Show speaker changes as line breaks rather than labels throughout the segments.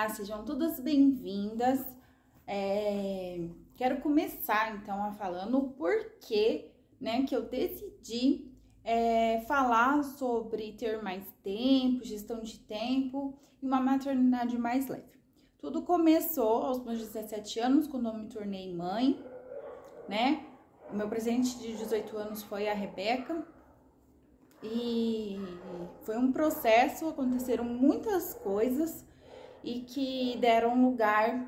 Olá, sejam todas bem-vindas. Quero começar então falando o porquê, né, que eu decidi falar sobre ter mais tempo, gestão de tempo e uma maternidade mais leve. Tudo começou aos meus 17 anos, quando eu me tornei mãe, né? O meu presente de 18 anos foi a Rebeca. E foi um processo, aconteceram muitas coisas e que deram lugar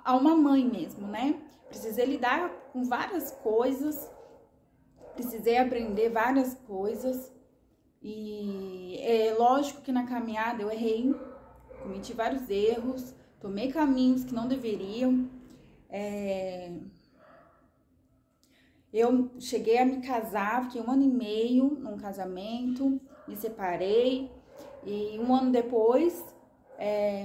a uma mãe mesmo, né? Precisei lidar com várias coisas, precisei aprender várias coisas e é lógico que na caminhada eu errei, cometi vários erros, tomei caminhos que não deveriam. Eu cheguei a me casar, fiquei 1 ano e meio num casamento, me separei e 1 ano depois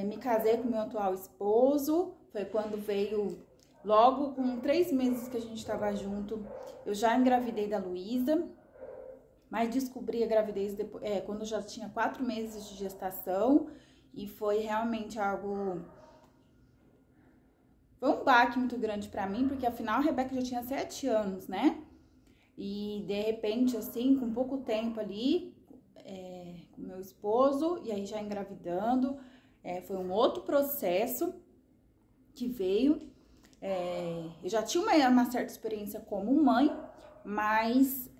me casei com meu atual esposo. Foi quando veio, logo com 3 meses que a gente estava junto, eu já engravidei da Luísa, mas descobri a gravidez depois, quando eu já tinha 4 meses de gestação e foi realmente algo... Foi um baque muito grande pra mim, porque afinal a Rebeca já tinha 7 anos, né? E de repente, assim, com pouco tempo ali, com meu esposo, e aí já engravidando, foi um outro processo que veio. Eu já tinha uma certa experiência como mãe, mas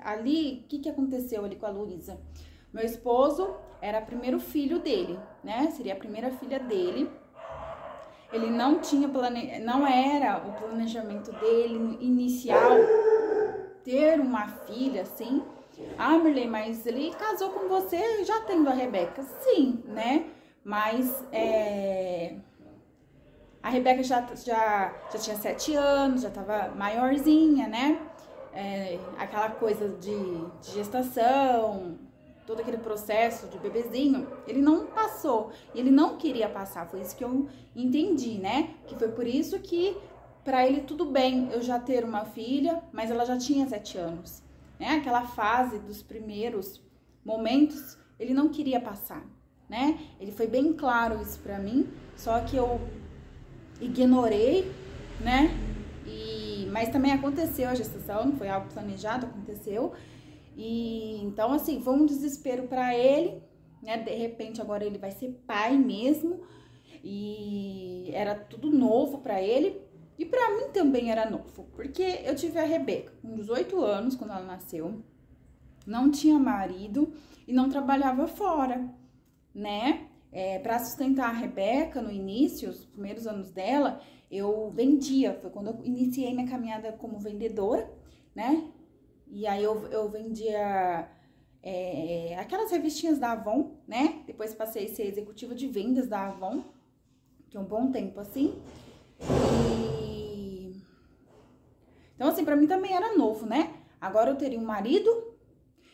ali, o que aconteceu ali com a Luísa? Meu esposo era o primeiro filho dele, né? Seria a primeira filha dele. Ele não tinha não era o planejamento dele inicial ter uma filha, assim. Ah, Mirley, mas ele casou com você já tendo a Rebeca? Sim, né? Mas a Rebeca já tinha 7 anos, já tava maiorzinha, né? Aquela coisa de gestação, todo aquele processo de bebezinho, ele não passou, ele não queria passar, foi isso que eu entendi, né? Que foi por isso que pra ele tudo bem eu já ter uma filha, mas ela já tinha 7 anos, né? Aquela fase dos primeiros momentos, ele não queria passar, né? Ele foi bem claro isso pra mim, só que eu ignorei, né? Mas também aconteceu a gestação, não foi algo planejado, aconteceu. E então, assim, foi um desespero pra ele, né? De repente, agora ele vai ser pai mesmo. E era tudo novo pra ele. E pra mim também era novo, porque eu tive a Rebeca com 18 anos, quando ela nasceu. Não tinha marido e não trabalhava fora, né? Pra sustentar a Rebeca no início, os primeiros anos dela, eu vendia. Foi quando eu iniciei minha caminhada como vendedora, né? E aí eu vendia aquelas revistinhas da Avon, né? Depois passei a ser executiva de vendas da Avon, que é um bom tempo assim. Então, assim, pra mim também era novo, né? Agora eu teria um marido,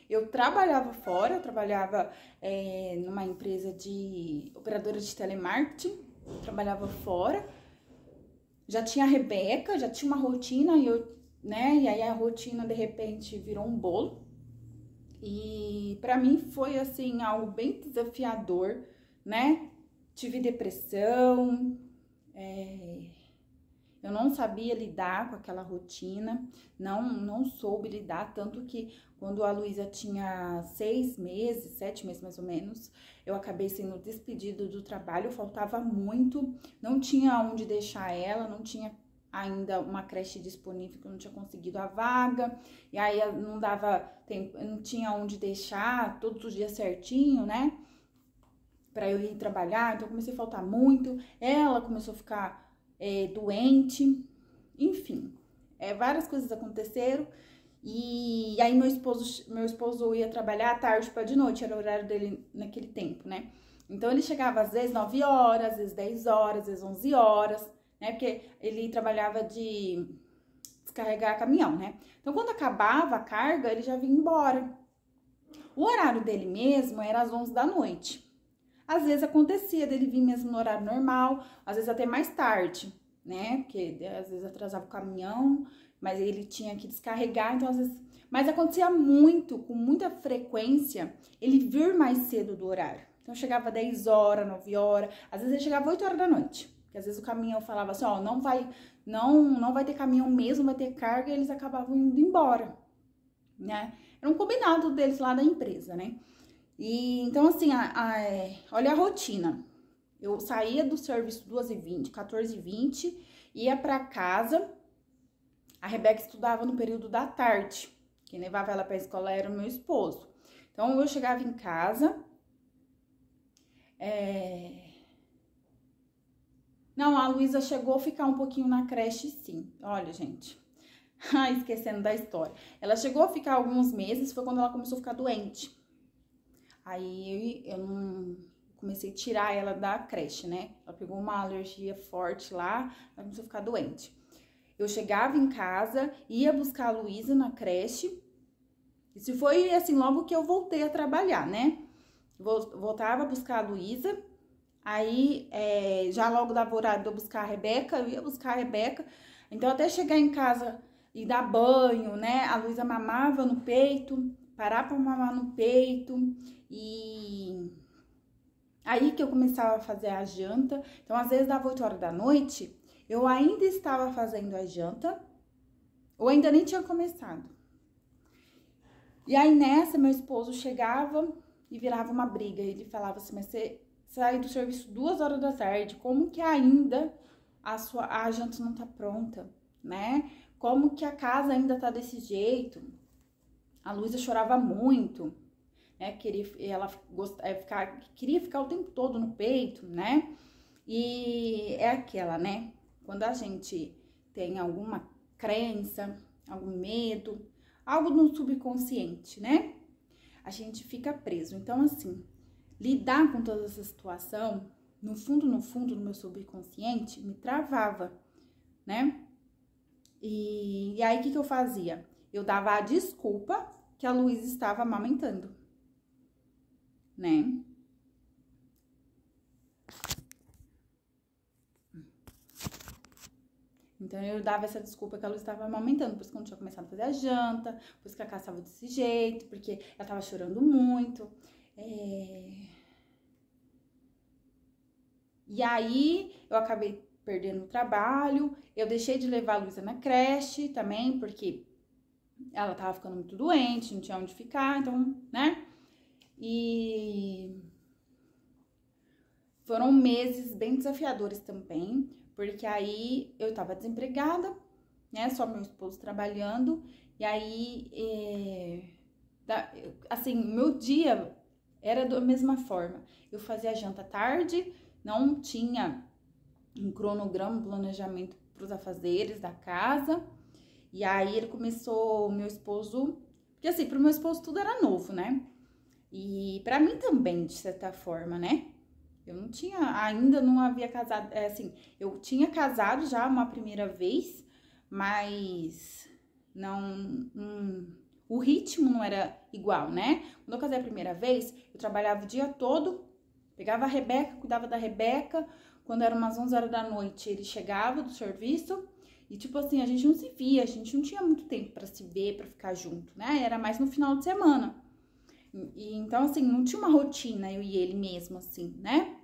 eu trabalhava fora, eu trabalhava numa empresa de operadora de telemarketing, trabalhava fora. Já tinha a Rebeca, já tinha uma rotina né? E aí a rotina de repente virou um bolo. E pra mim foi assim algo bem desafiador, né? Tive depressão, eu não sabia lidar com aquela rotina, não soube lidar, tanto que quando a Luísa tinha 6 meses, 7 meses mais ou menos, eu acabei sendo despedida do trabalho, faltava muito, não tinha onde deixar ela, não tinha ainda uma creche disponível, que eu não tinha conseguido a vaga, e aí não dava tempo, não tinha onde deixar todos os dias certinho, né? Pra eu ir trabalhar, então comecei a faltar muito, ela começou a ficar doente, enfim, várias coisas aconteceram. E aí meu esposo ia trabalhar à tarde para de noite, era o horário dele naquele tempo, né? Então ele chegava às vezes 9 horas, às vezes 10 horas, às vezes 11 horas, né? Porque ele trabalhava de descarregar caminhão, né? Então quando acabava a carga, ele já vinha embora. O horário dele mesmo era às 11 da noite. Às vezes acontecia dele vir mesmo no horário normal, às vezes até mais tarde. né? Porque às vezes atrasava o caminhão, mas ele tinha que descarregar, então às vezes... Mas acontecia muito, com muita frequência, ele vir mais cedo do horário. Então chegava 10 horas, 9 horas, às vezes ele chegava 8 horas da noite. Porque às vezes o caminhão falava assim, ó, não vai ter caminhão mesmo, vai ter carga, e eles acabavam indo embora, né? Era um combinado deles lá da empresa, né? E então assim, olha a rotina. Eu saía do serviço 2h20, 14h20, ia pra casa. A Rebeca estudava no período da tarde. Quem levava ela pra escola era o meu esposo. Então, eu chegava em casa. Não, a Luísa chegou a ficar um pouquinho na creche, sim. Olha, gente. Esquecendo da história. Ela chegou a ficar alguns meses, foi quando ela começou a ficar doente. Aí, eu não... comecei a tirar ela da creche, né? Ela pegou uma alergia forte lá, ela começou a ficar doente. Eu chegava em casa, ia buscar a Luísa na creche. Isso foi assim, logo que eu voltei a trabalhar, né? Voltava a buscar a Luísa. Aí, já logo dava horário de eu buscar a Rebeca, eu ia buscar a Rebeca. Então, até chegar em casa e dar banho, né? A Luísa mamava no peito, parar pra mamar no peito. E aí que eu começava a fazer a janta. Então, às vezes, dava 8 horas da noite, eu ainda estava fazendo a janta, ou ainda nem tinha começado. E aí, nessa, meu esposo chegava e virava uma briga. Ele falava assim, mas você sai do serviço 2 horas da tarde, como que ainda a janta não tá pronta, né? Como que a casa ainda tá desse jeito? A Luísa chorava muito, né? Queria ficar o tempo todo no peito, né? E é aquela, né? Quando a gente tem alguma crença, algum medo, algo no subconsciente, né? A gente fica preso. Então, assim, lidar com toda essa situação, no fundo do meu subconsciente, me travava, né? E aí, o que eu fazia? Eu dava a desculpa que a Luísa estava amamentando, né? Então, eu dava essa desculpa que ela estava amamentando, por isso que eu não tinha começado a fazer a janta, por isso que a casa estava desse jeito, porque ela estava chorando muito. E aí, eu acabei perdendo o trabalho, eu deixei de levar a Luísa na creche também, porque ela estava ficando muito doente, não tinha onde ficar, então, né? E foram meses bem desafiadores também, porque aí eu estava desempregada, né? Só meu esposo trabalhando. E aí, assim, meu dia era da mesma forma. Eu fazia a janta à tarde, não tinha um cronograma, um planejamento para os afazeres da casa. E aí ele começou, meu esposo... Porque assim, pro meu esposo tudo era novo, né? E pra mim também, de certa forma, né? Eu não tinha, ainda não havia casado, assim, eu tinha casado já uma primeira vez, mas o ritmo não era igual, né? Quando eu casei a primeira vez, eu trabalhava o dia todo, pegava a Rebeca, cuidava da Rebeca, quando era umas 11 horas da noite, ele chegava do serviço e, tipo assim, a gente não se via, a gente não tinha muito tempo pra se ver, pra ficar junto, né? Era mais no final de semana. E então, assim, não tinha uma rotina, eu e ele mesmo, assim, né?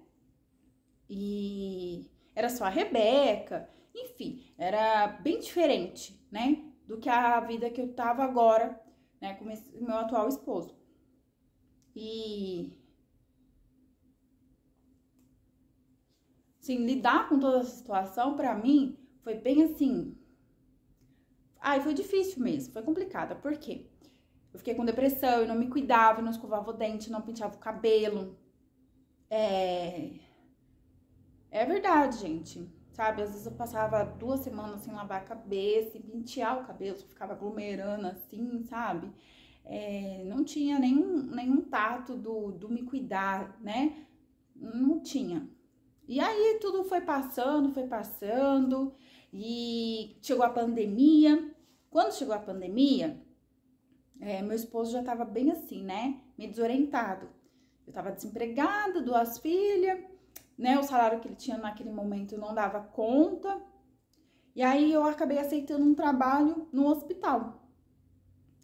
E era só a Rebeca, enfim, era bem diferente, né? Do que a vida que eu tava agora, né? Com o meu atual esposo. E... assim, lidar com toda essa situação, pra mim, foi bem assim... Ai, foi difícil mesmo, foi complicada. Por quê? Eu fiquei com depressão, eu não me cuidava, não escovava o dente, não penteava o cabelo. É verdade, gente. Sabe, às vezes eu passava 2 semanas sem lavar a cabeça e pentear o cabelo, só ficava aglomerando assim, sabe? Não tinha nenhum tato do me cuidar, né? Não tinha. E aí tudo foi passando, e chegou a pandemia. Quando chegou a pandemia, meu esposo já tava bem assim, né? Meio desorientado. Eu tava desempregada, 2 filhas, né? O salário que ele tinha naquele momento não dava conta. E aí eu acabei aceitando um trabalho no hospital.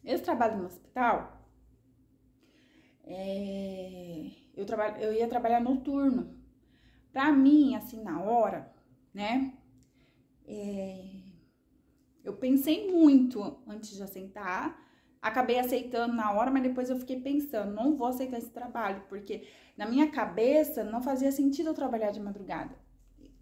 Esse trabalho no hospital, eu ia trabalhar noturno. Pra mim, assim, na hora, né, eu pensei muito antes de aceitar, acabei aceitando na hora, mas depois eu fiquei pensando, não vou aceitar esse trabalho, porque na minha cabeça não fazia sentido eu trabalhar de madrugada.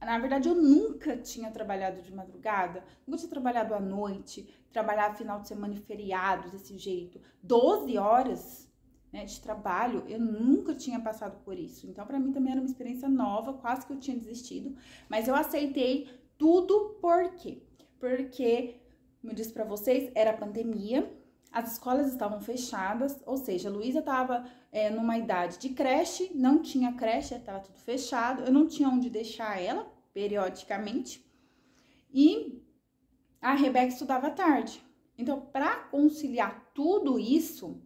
Na verdade, eu nunca tinha trabalhado de madrugada, nunca tinha trabalhado à noite, trabalhar final de semana e feriado desse jeito. 12 horas, né, de trabalho, eu nunca tinha passado por isso. Então, pra mim também era uma experiência nova, quase que eu tinha desistido. Mas eu aceitei tudo por quê? Porque, como eu disse pra vocês, era pandemia, as escolas estavam fechadas, ou seja, a Luísa estava numa idade de creche, não tinha creche, estava tudo fechado, eu não tinha onde deixar ela, periodicamente, e a Rebeca estudava à tarde. Então, para conciliar tudo isso,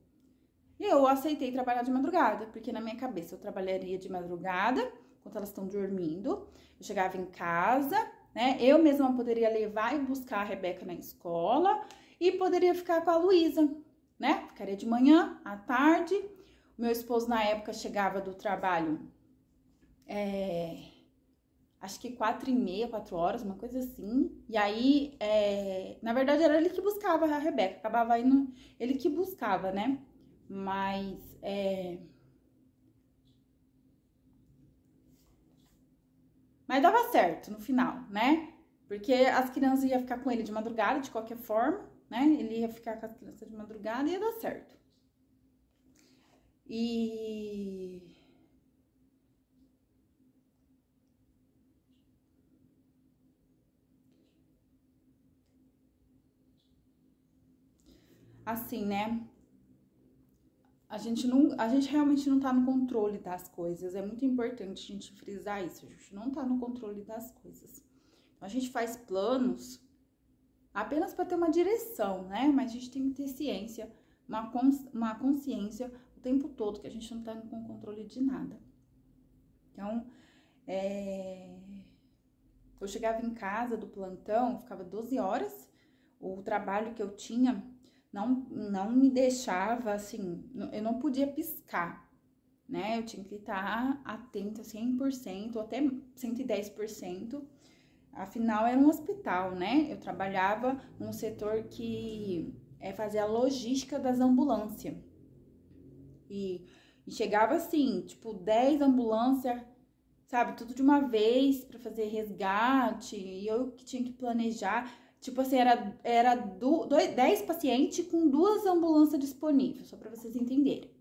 eu aceitei trabalhar de madrugada, porque na minha cabeça eu trabalharia de madrugada, enquanto elas estão dormindo, eu chegava em casa, né, eu mesma poderia levar e buscar a Rebeca na escola, e poderia ficar com a Luísa, né? Ficaria de manhã, à tarde. O meu esposo, na época, chegava do trabalho, acho que 4h30, 4 horas, uma coisa assim. E aí, na verdade, era ele que buscava a Rebeca. Acabava indo, ele que buscava, né? Mas, mas dava certo no final, né? Porque as crianças iam ficar com ele de madrugada, de qualquer forma, né? Ele ia ficar com as crianças de madrugada e ia dar certo. E assim, né? A gente realmente não tá no controle das coisas. É muito importante a gente frisar isso. A gente não tá no controle das coisas. A gente faz planos apenas para ter uma direção, né? Mas a gente tem que ter ciência, uma consciência o tempo todo que a gente não tá com controle de nada. Então, eu chegava em casa do plantão, ficava 12 horas, o trabalho que eu tinha não me deixava, assim, eu não podia piscar, né? Eu tinha que estar atenta 100%, ou até 110%. Afinal, era um hospital, né? Eu trabalhava num setor que fazia a logística das ambulâncias. E chegava assim, tipo, 10 ambulâncias, sabe? Tudo de uma vez pra fazer resgate. E eu que tinha que planejar. Tipo assim, era 10 pacientes com 2 ambulâncias disponíveis, só pra vocês entenderem.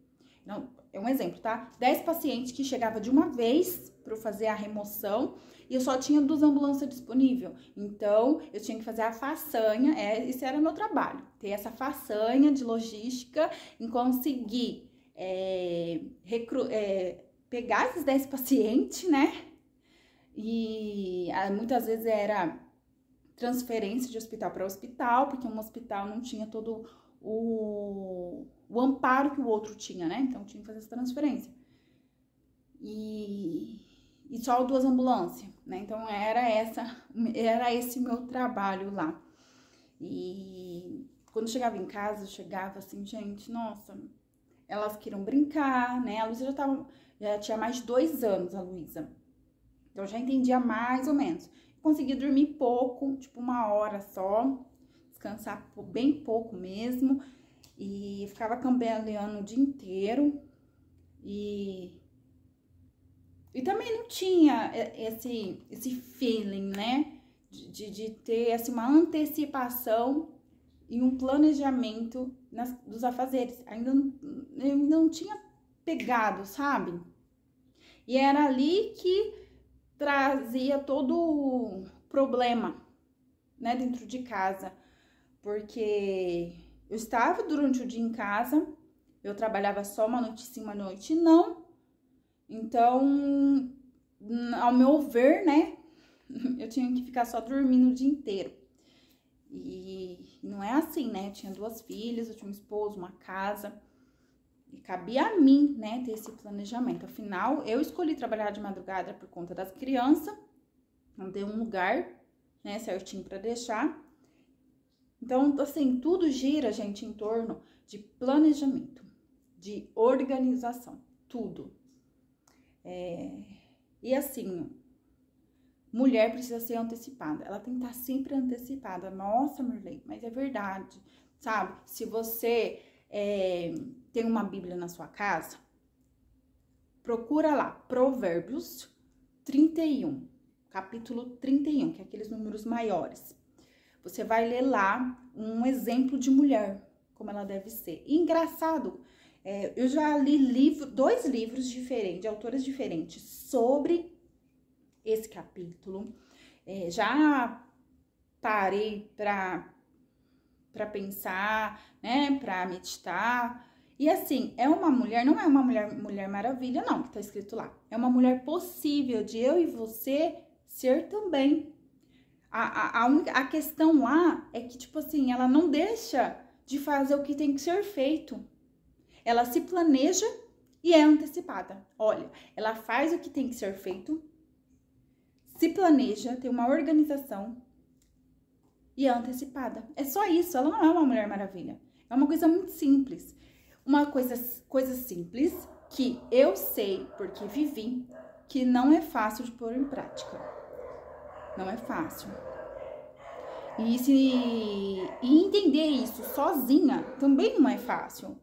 Não, é um exemplo, tá? 10 pacientes que chegava de uma vez para eu fazer a remoção e eu só tinha 2 ambulâncias disponíveis. Então, eu tinha que fazer a façanha, esse era o meu trabalho, ter essa façanha de logística em conseguir pegar esses 10 pacientes, né? E muitas vezes era transferência de hospital para hospital, porque um hospital não tinha todo o amparo que o outro tinha, né? Então tinha que fazer essa transferência. E só 2 ambulâncias, né? Então era esse meu trabalho lá. E quando chegava em casa, eu chegava assim, gente, nossa, elas queriam brincar, né? A Luísa já tinha mais de 2 anos, a Luísa. Então eu já entendia mais ou menos. Conseguia dormir pouco, tipo 1 hora só, descansar bem pouco mesmo, e ficava cambaleando o dia inteiro, e também não tinha esse feeling, né, de ter assim, uma antecipação e um planejamento dos afazeres, eu não tinha pegado, sabe? E era ali que trazia todo o problema, né, dentro de casa, porque eu estava durante o dia em casa, eu trabalhava só uma noite sim, uma noite não, então, ao meu ver, né, eu tinha que ficar só dormindo o dia inteiro, e não é assim, né, eu tinha 2 filhas, eu tinha um esposo, uma casa, e cabia a mim, né, ter esse planejamento. Afinal, eu escolhi trabalhar de madrugada por conta das crianças, não ter um lugar, né, certinho para deixar. Então, assim, tudo gira, gente, em torno de planejamento, de organização, tudo. E assim, mulher precisa ser antecipada, ela tem que estar sempre antecipada. Nossa, Marley, mas é verdade, sabe? Se você tem uma Bíblia na sua casa, procura lá, Provérbios 31, capítulo 31, que é aqueles números maiores. Você vai ler lá um exemplo de mulher, como ela deve ser. E engraçado, eu já li dois livros diferentes, de autores diferentes, sobre esse capítulo. Já parei para pensar, né, para meditar. E assim, é uma mulher, não é uma mulher maravilha, não, que tá escrito lá. É uma mulher possível de eu e você ser também. A questão lá é que, tipo assim, ela não deixa de fazer o que tem que ser feito. Ela se planeja e é antecipada. Olha, ela faz o que tem que ser feito, se planeja, tem uma organização e é antecipada. É só isso, ela não é uma mulher maravilha. É uma coisa muito simples. Uma coisa simples que eu sei, porque vivi, que não é fácil de pôr em prática. Não é fácil. E entender isso sozinha também não é fácil.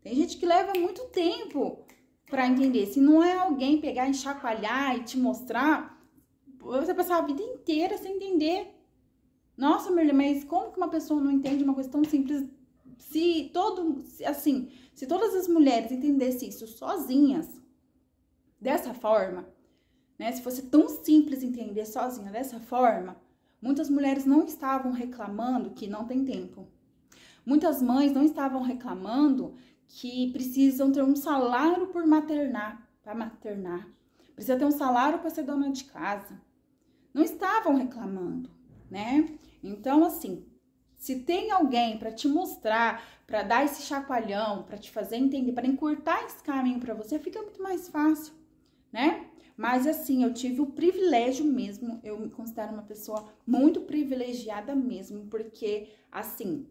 Tem gente que leva muito tempo para entender. Se não é alguém pegar e chacoalhar e te mostrar, você passar a vida inteira sem entender. Nossa, Merle, mas como que uma pessoa não entende uma coisa tão simples? Se todas as mulheres entendessem isso sozinhas, dessa forma, né? Se fosse tão simples entender sozinha dessa forma, muitas mulheres não estavam reclamando que não tem tempo. Muitas mães não estavam reclamando que precisam ter um salário para maternar. Precisa ter um salário para ser dona de casa. Não estavam reclamando, né? Então, assim, se tem alguém para te mostrar, para dar esse chacoalhão, para te fazer entender, para encurtar esse caminho para você, fica muito mais fácil, né? Mas assim, eu tive o privilégio mesmo, eu me considero uma pessoa muito privilegiada mesmo, porque assim,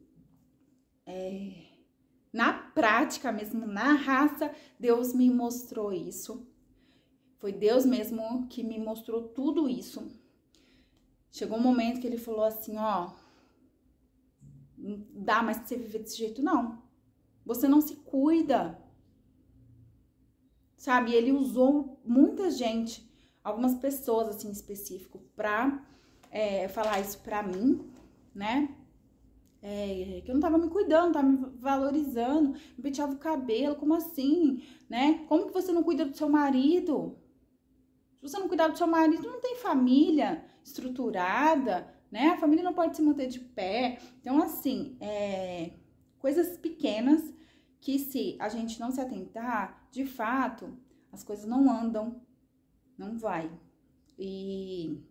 na prática mesmo, na raça, Deus me mostrou isso. Foi Deus mesmo que me mostrou tudo isso. Chegou um momento que ele falou assim, ó, não dá mais pra você viver desse jeito, não. Você não se cuida. Sabe, ele usou muita gente, algumas pessoas assim em específico, pra falar isso pra mim, né? Que eu não tava me cuidando, não tava me valorizando, me penteava o cabelo, como assim, né? Como que você não cuida do seu marido? Se você não cuidar do seu marido, não tem família estruturada, né? A família não pode se manter de pé. Então, assim, coisas pequenas que se a gente não se atentar, de fato, as coisas não andam, não vai. E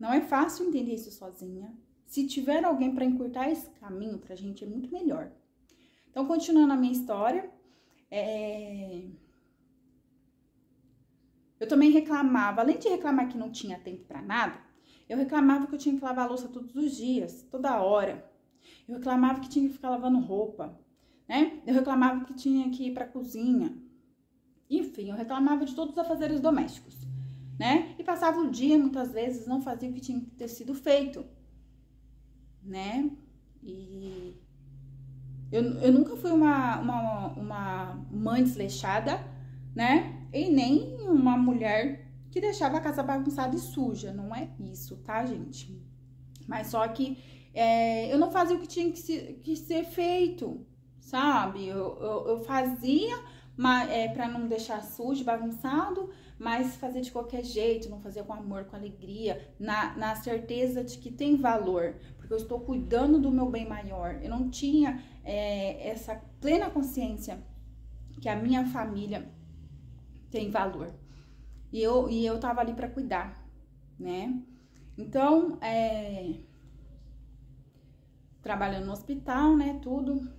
não é fácil entender isso sozinha. Se tiver alguém para encurtar esse caminho pra gente, é muito melhor. Então, continuando a minha história, eu também reclamava, além de reclamar que não tinha tempo pra nada, eu reclamava que eu tinha que lavar a louça todos os dias, toda hora. Eu reclamava que tinha que ficar lavando roupa, né? Eu reclamava que tinha que ir pra cozinha. Enfim, eu reclamava de todos os afazeres domésticos, né? E passava o dia, muitas vezes, não fazia o que tinha que ter sido feito, né? E eu nunca fui uma mãe desleixada, né? E nem uma mulher que deixava a casa bagunçada e suja. Não é isso, tá, gente? Mas só que eu não fazia o que tinha que ser feito, sabe? Eu fazia pra não deixar sujo, bagunçado, mas fazer de qualquer jeito, não fazer com amor, com alegria, na certeza de que tem valor, porque eu estou cuidando do meu bem maior. Eu não tinha essa plena consciência que a minha família tem valor. E eu tava ali pra cuidar, né? Então, trabalhando no hospital, né, tudo,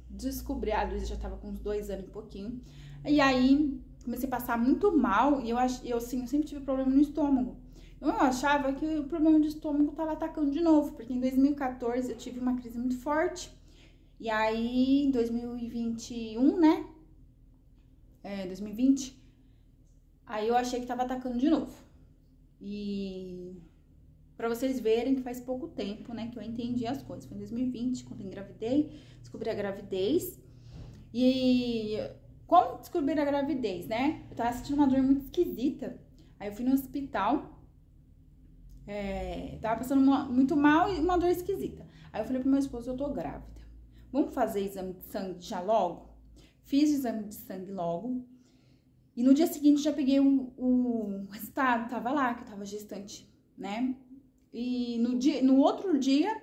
descobri, a Luísa já tava com uns 2 anos e pouquinho, e aí comecei a passar muito mal, e eu sempre tive problema no estômago. Eu achava que o problema de estômago estava atacando de novo, porque em 2014 eu tive uma crise muito forte. E aí, em 2021, né? 2020, aí eu achei que tava atacando de novo. E pra vocês verem que faz pouco tempo, né, que eu entendi as coisas. Foi em 2020, quando eu engravidei, descobri a gravidez. E como descobrir a gravidez, né? Eu tava sentindo uma dor muito esquisita. Aí eu fui no hospital, tava passando muito mal e uma dor esquisita. Aí eu falei pro meu esposo, eu tô grávida. Vamos fazer exame de sangue já logo? Fiz o exame de sangue logo. E no dia seguinte já peguei o resultado, tava lá, que eu tava gestante, né? E no outro dia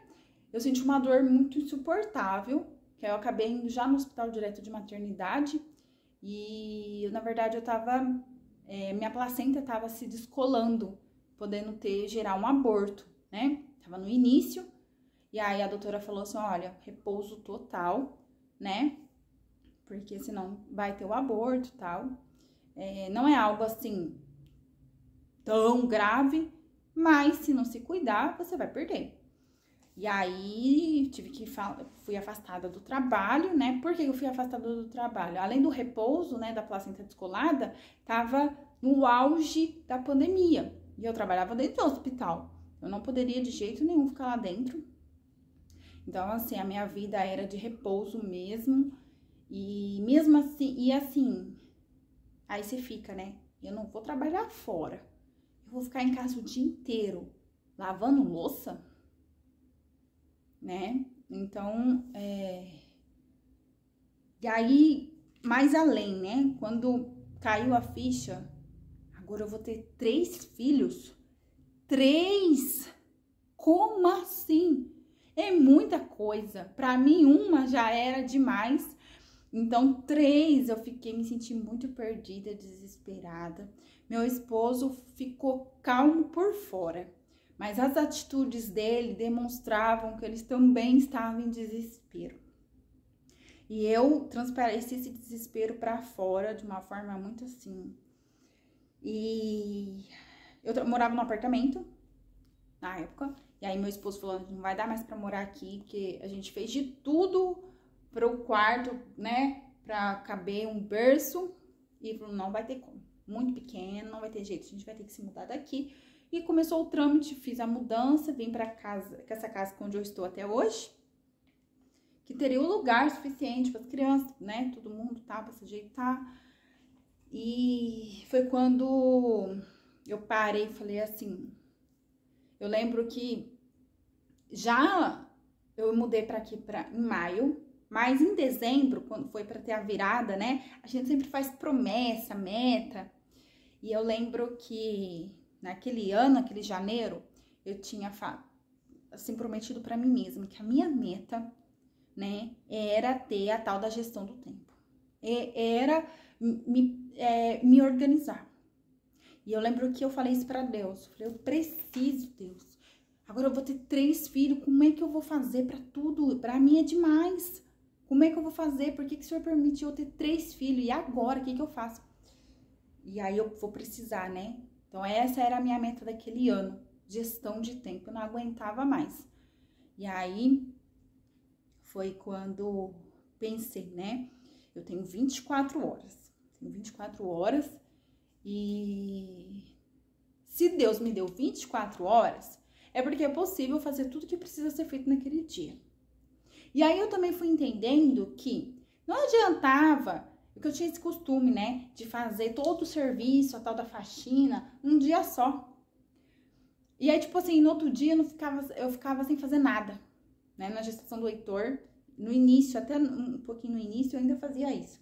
eu senti uma dor muito insuportável, que aí eu acabei indo já no hospital direto de maternidade. E na verdade eu tava, minha placenta tava se descolando, podendo gerar um aborto, né? Tava no início. E aí a doutora falou assim, olha, repouso total, né? Porque senão vai ter o aborto e tal. Não é algo assim tão grave, mas se não se cuidar, você vai perder. E aí fui afastada do trabalho, né? Por que eu fui afastada do trabalho? Além do repouso, né, da placenta descolada, tava no auge da pandemia. E eu trabalhava dentro do hospital. Eu não poderia de jeito nenhum ficar lá dentro. Então, assim, a minha vida era de repouso mesmo. E mesmo assim, aí você fica, né? Eu não vou trabalhar fora. Eu vou ficar em casa o dia inteiro lavando louça, né? Então, E aí, mais além, né? Quando caiu a ficha, agora eu vou ter 3 filhos. 3? Como assim? É muita coisa. Pra mim, uma já era demais. Então, 3, eu fiquei me sentindo muito perdida, desesperada. Meu esposo ficou calmo por fora, mas as atitudes dele demonstravam que eles também estavam em desespero. E eu transpareci esse desespero para fora de uma forma muito assim. E eu morava num apartamento na época, e aí meu esposo falou, não vai dar mais para morar aqui, porque a gente fez de tudo pro quarto, né, pra caber um berço, e falou, não vai ter como, muito pequeno, não vai ter jeito, a gente vai ter que se mudar daqui. E começou o trâmite, fiz a mudança, vim pra casa, que essa casa onde eu estou até hoje, que teria um lugar suficiente para as crianças, né, todo mundo tá, pra se ajeitar. E foi quando eu parei e falei assim, eu lembro que já eu mudei para aqui em maio, mas em dezembro, quando foi para ter a virada, né? A gente sempre faz promessa, meta. E eu lembro que naquele ano, aquele janeiro, eu tinha assim prometido para mim mesma que a minha meta, né, era ter a tal da gestão do tempo. Era me organizar. E eu lembro que eu falei isso para Deus. Eu falei, eu preciso, Deus. Agora eu vou ter 3 filhos, como é que eu vou fazer para tudo? Para mim é demais. Como é que eu vou fazer? Por que o Senhor permitiu eu ter 3 filhos? E agora, o que eu faço? E aí eu vou precisar, né? Então essa era a minha meta daquele ano, gestão de tempo. Eu não aguentava mais. E aí foi quando pensei, né? Eu tenho 24 horas. Tenho 24 horas e se Deus me deu 24 horas, é porque é possível fazer tudo que precisa ser feito naquele dia. E aí eu também fui entendendo que não adiantava, porque eu tinha esse costume, né, de fazer todo o serviço, a tal da faxina, um dia só. E aí, tipo assim, no outro dia eu ficava sem fazer nada, né, na gestação do Heitor. No início, até um pouquinho no início, eu ainda fazia isso.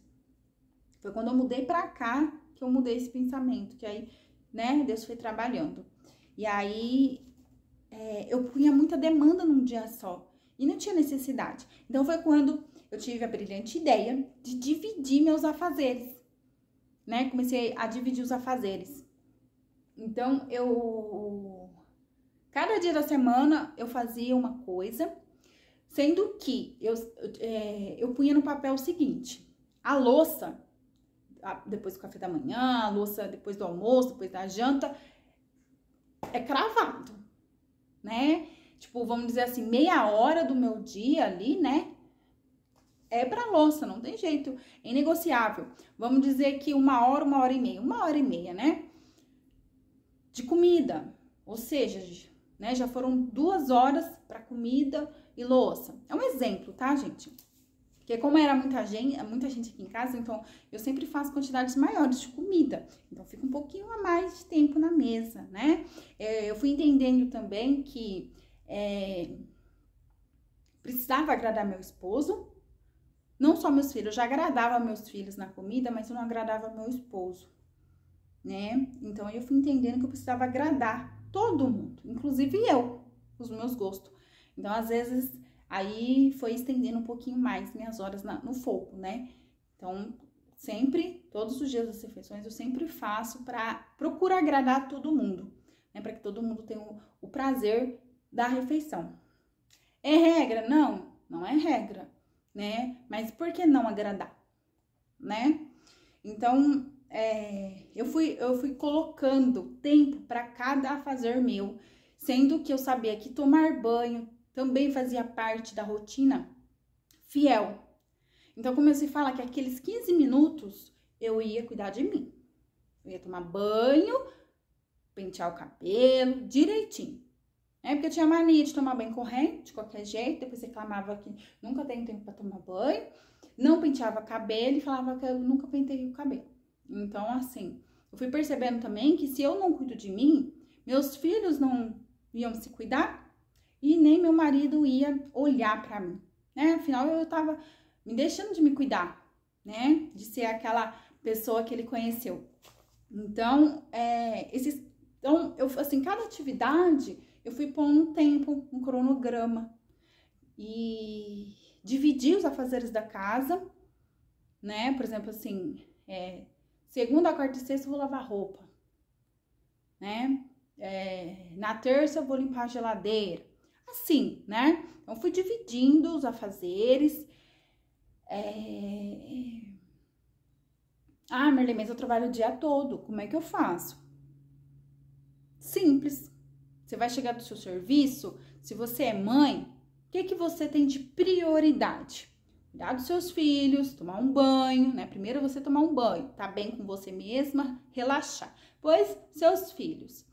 Foi quando eu mudei pra cá que eu mudei esse pensamento, que aí, né, Deus foi trabalhando. E aí, eu punha muita demanda num dia só. E não tinha necessidade. Então, foi quando eu tive a brilhante ideia de dividir meus afazeres, né? Comecei a dividir os afazeres. Então, cada dia da semana, eu fazia uma coisa, sendo que eu punha no papel o seguinte, a louça, depois do café da manhã, a louça depois do almoço, depois da janta, é cravado, né? Tipo, vamos dizer assim, meia hora do meu dia ali, né? É pra louça, não tem jeito, é inegociável. Vamos dizer que 1 hora e meia, né? De comida, ou seja, né? Já foram 2 horas pra comida e louça. É um exemplo, tá, gente? Porque como era muita gente aqui em casa, então eu sempre faço quantidades maiores de comida. Então fica um pouquinho a mais de tempo na mesa, né? Eu fui entendendo também que precisava agradar meu esposo. Não só meus filhos, eu já agradava meus filhos na comida, mas eu não agradava meu esposo, né? Então eu fui entendendo que eu precisava agradar todo mundo, inclusive eu, os meus gostos. Então, às vezes, aí foi estendendo um pouquinho mais minhas horas no fogo, né? Então, sempre, todos os dias das refeições, eu sempre faço para procurar agradar todo mundo, né? Para que todo mundo tenha o prazer da refeição. É regra? Não, não é regra, né? Mas por que não agradar, né? Então, eu fui colocando tempo para cada afazer meu, sendo que eu sabia que tomar banho também fazia parte da rotina fiel. Então, como eu se fala que aqueles 15 minutos eu ia cuidar de mim. Eu ia tomar banho, pentear o cabelo direitinho. Porque eu tinha mania de tomar banho correndo, de qualquer jeito. Depois reclamava que nunca tenho tempo para tomar banho. Não penteava cabelo e falava que eu nunca pentei o cabelo. Então, assim, eu fui percebendo também que se eu não cuido de mim, meus filhos não iam se cuidar e nem meu marido ia olhar pra mim, né? Afinal, eu tava me deixando de me cuidar, né? De ser aquela pessoa que ele conheceu. Então, cada atividade, eu fui pondo um tempo, um cronograma e dividir os afazeres da casa, né? Por exemplo, assim, segunda, quarta e sexta eu vou lavar roupa, né? Na terça eu vou limpar a geladeira, assim, né? Então, fui dividindo os afazeres. Marlene, mas eu trabalho o dia todo, como é que eu faço? Simples. Você vai chegar do seu serviço, se você é mãe, o que você tem de prioridade? Cuidar dos seus filhos, tomar um banho, né? Primeiro você tomar um banho, tá bem com você mesma, relaxar. Depois, seus filhos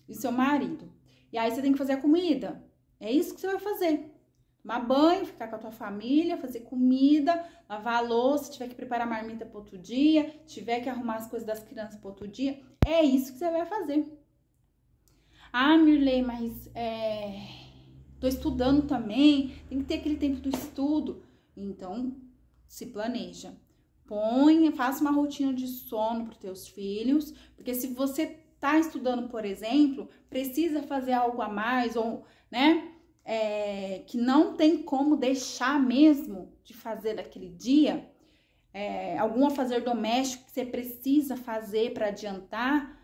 e seu marido. E aí você tem que fazer a comida. É isso que você vai fazer. Tomar banho, ficar com a tua família, fazer comida, lavar a louça, tiver que preparar a marmita para outro dia, tiver que arrumar as coisas das crianças para outro dia. É isso que você vai fazer. Mirley, mas tô estudando também, tem que ter aquele tempo do estudo. Então, se planeja. Faça uma rotina de sono para os teus filhos, porque se você tá estudando, por exemplo, precisa fazer algo a mais, ou, né, que não tem como deixar mesmo de fazer naquele dia, algum afazer doméstico que você precisa fazer para adiantar,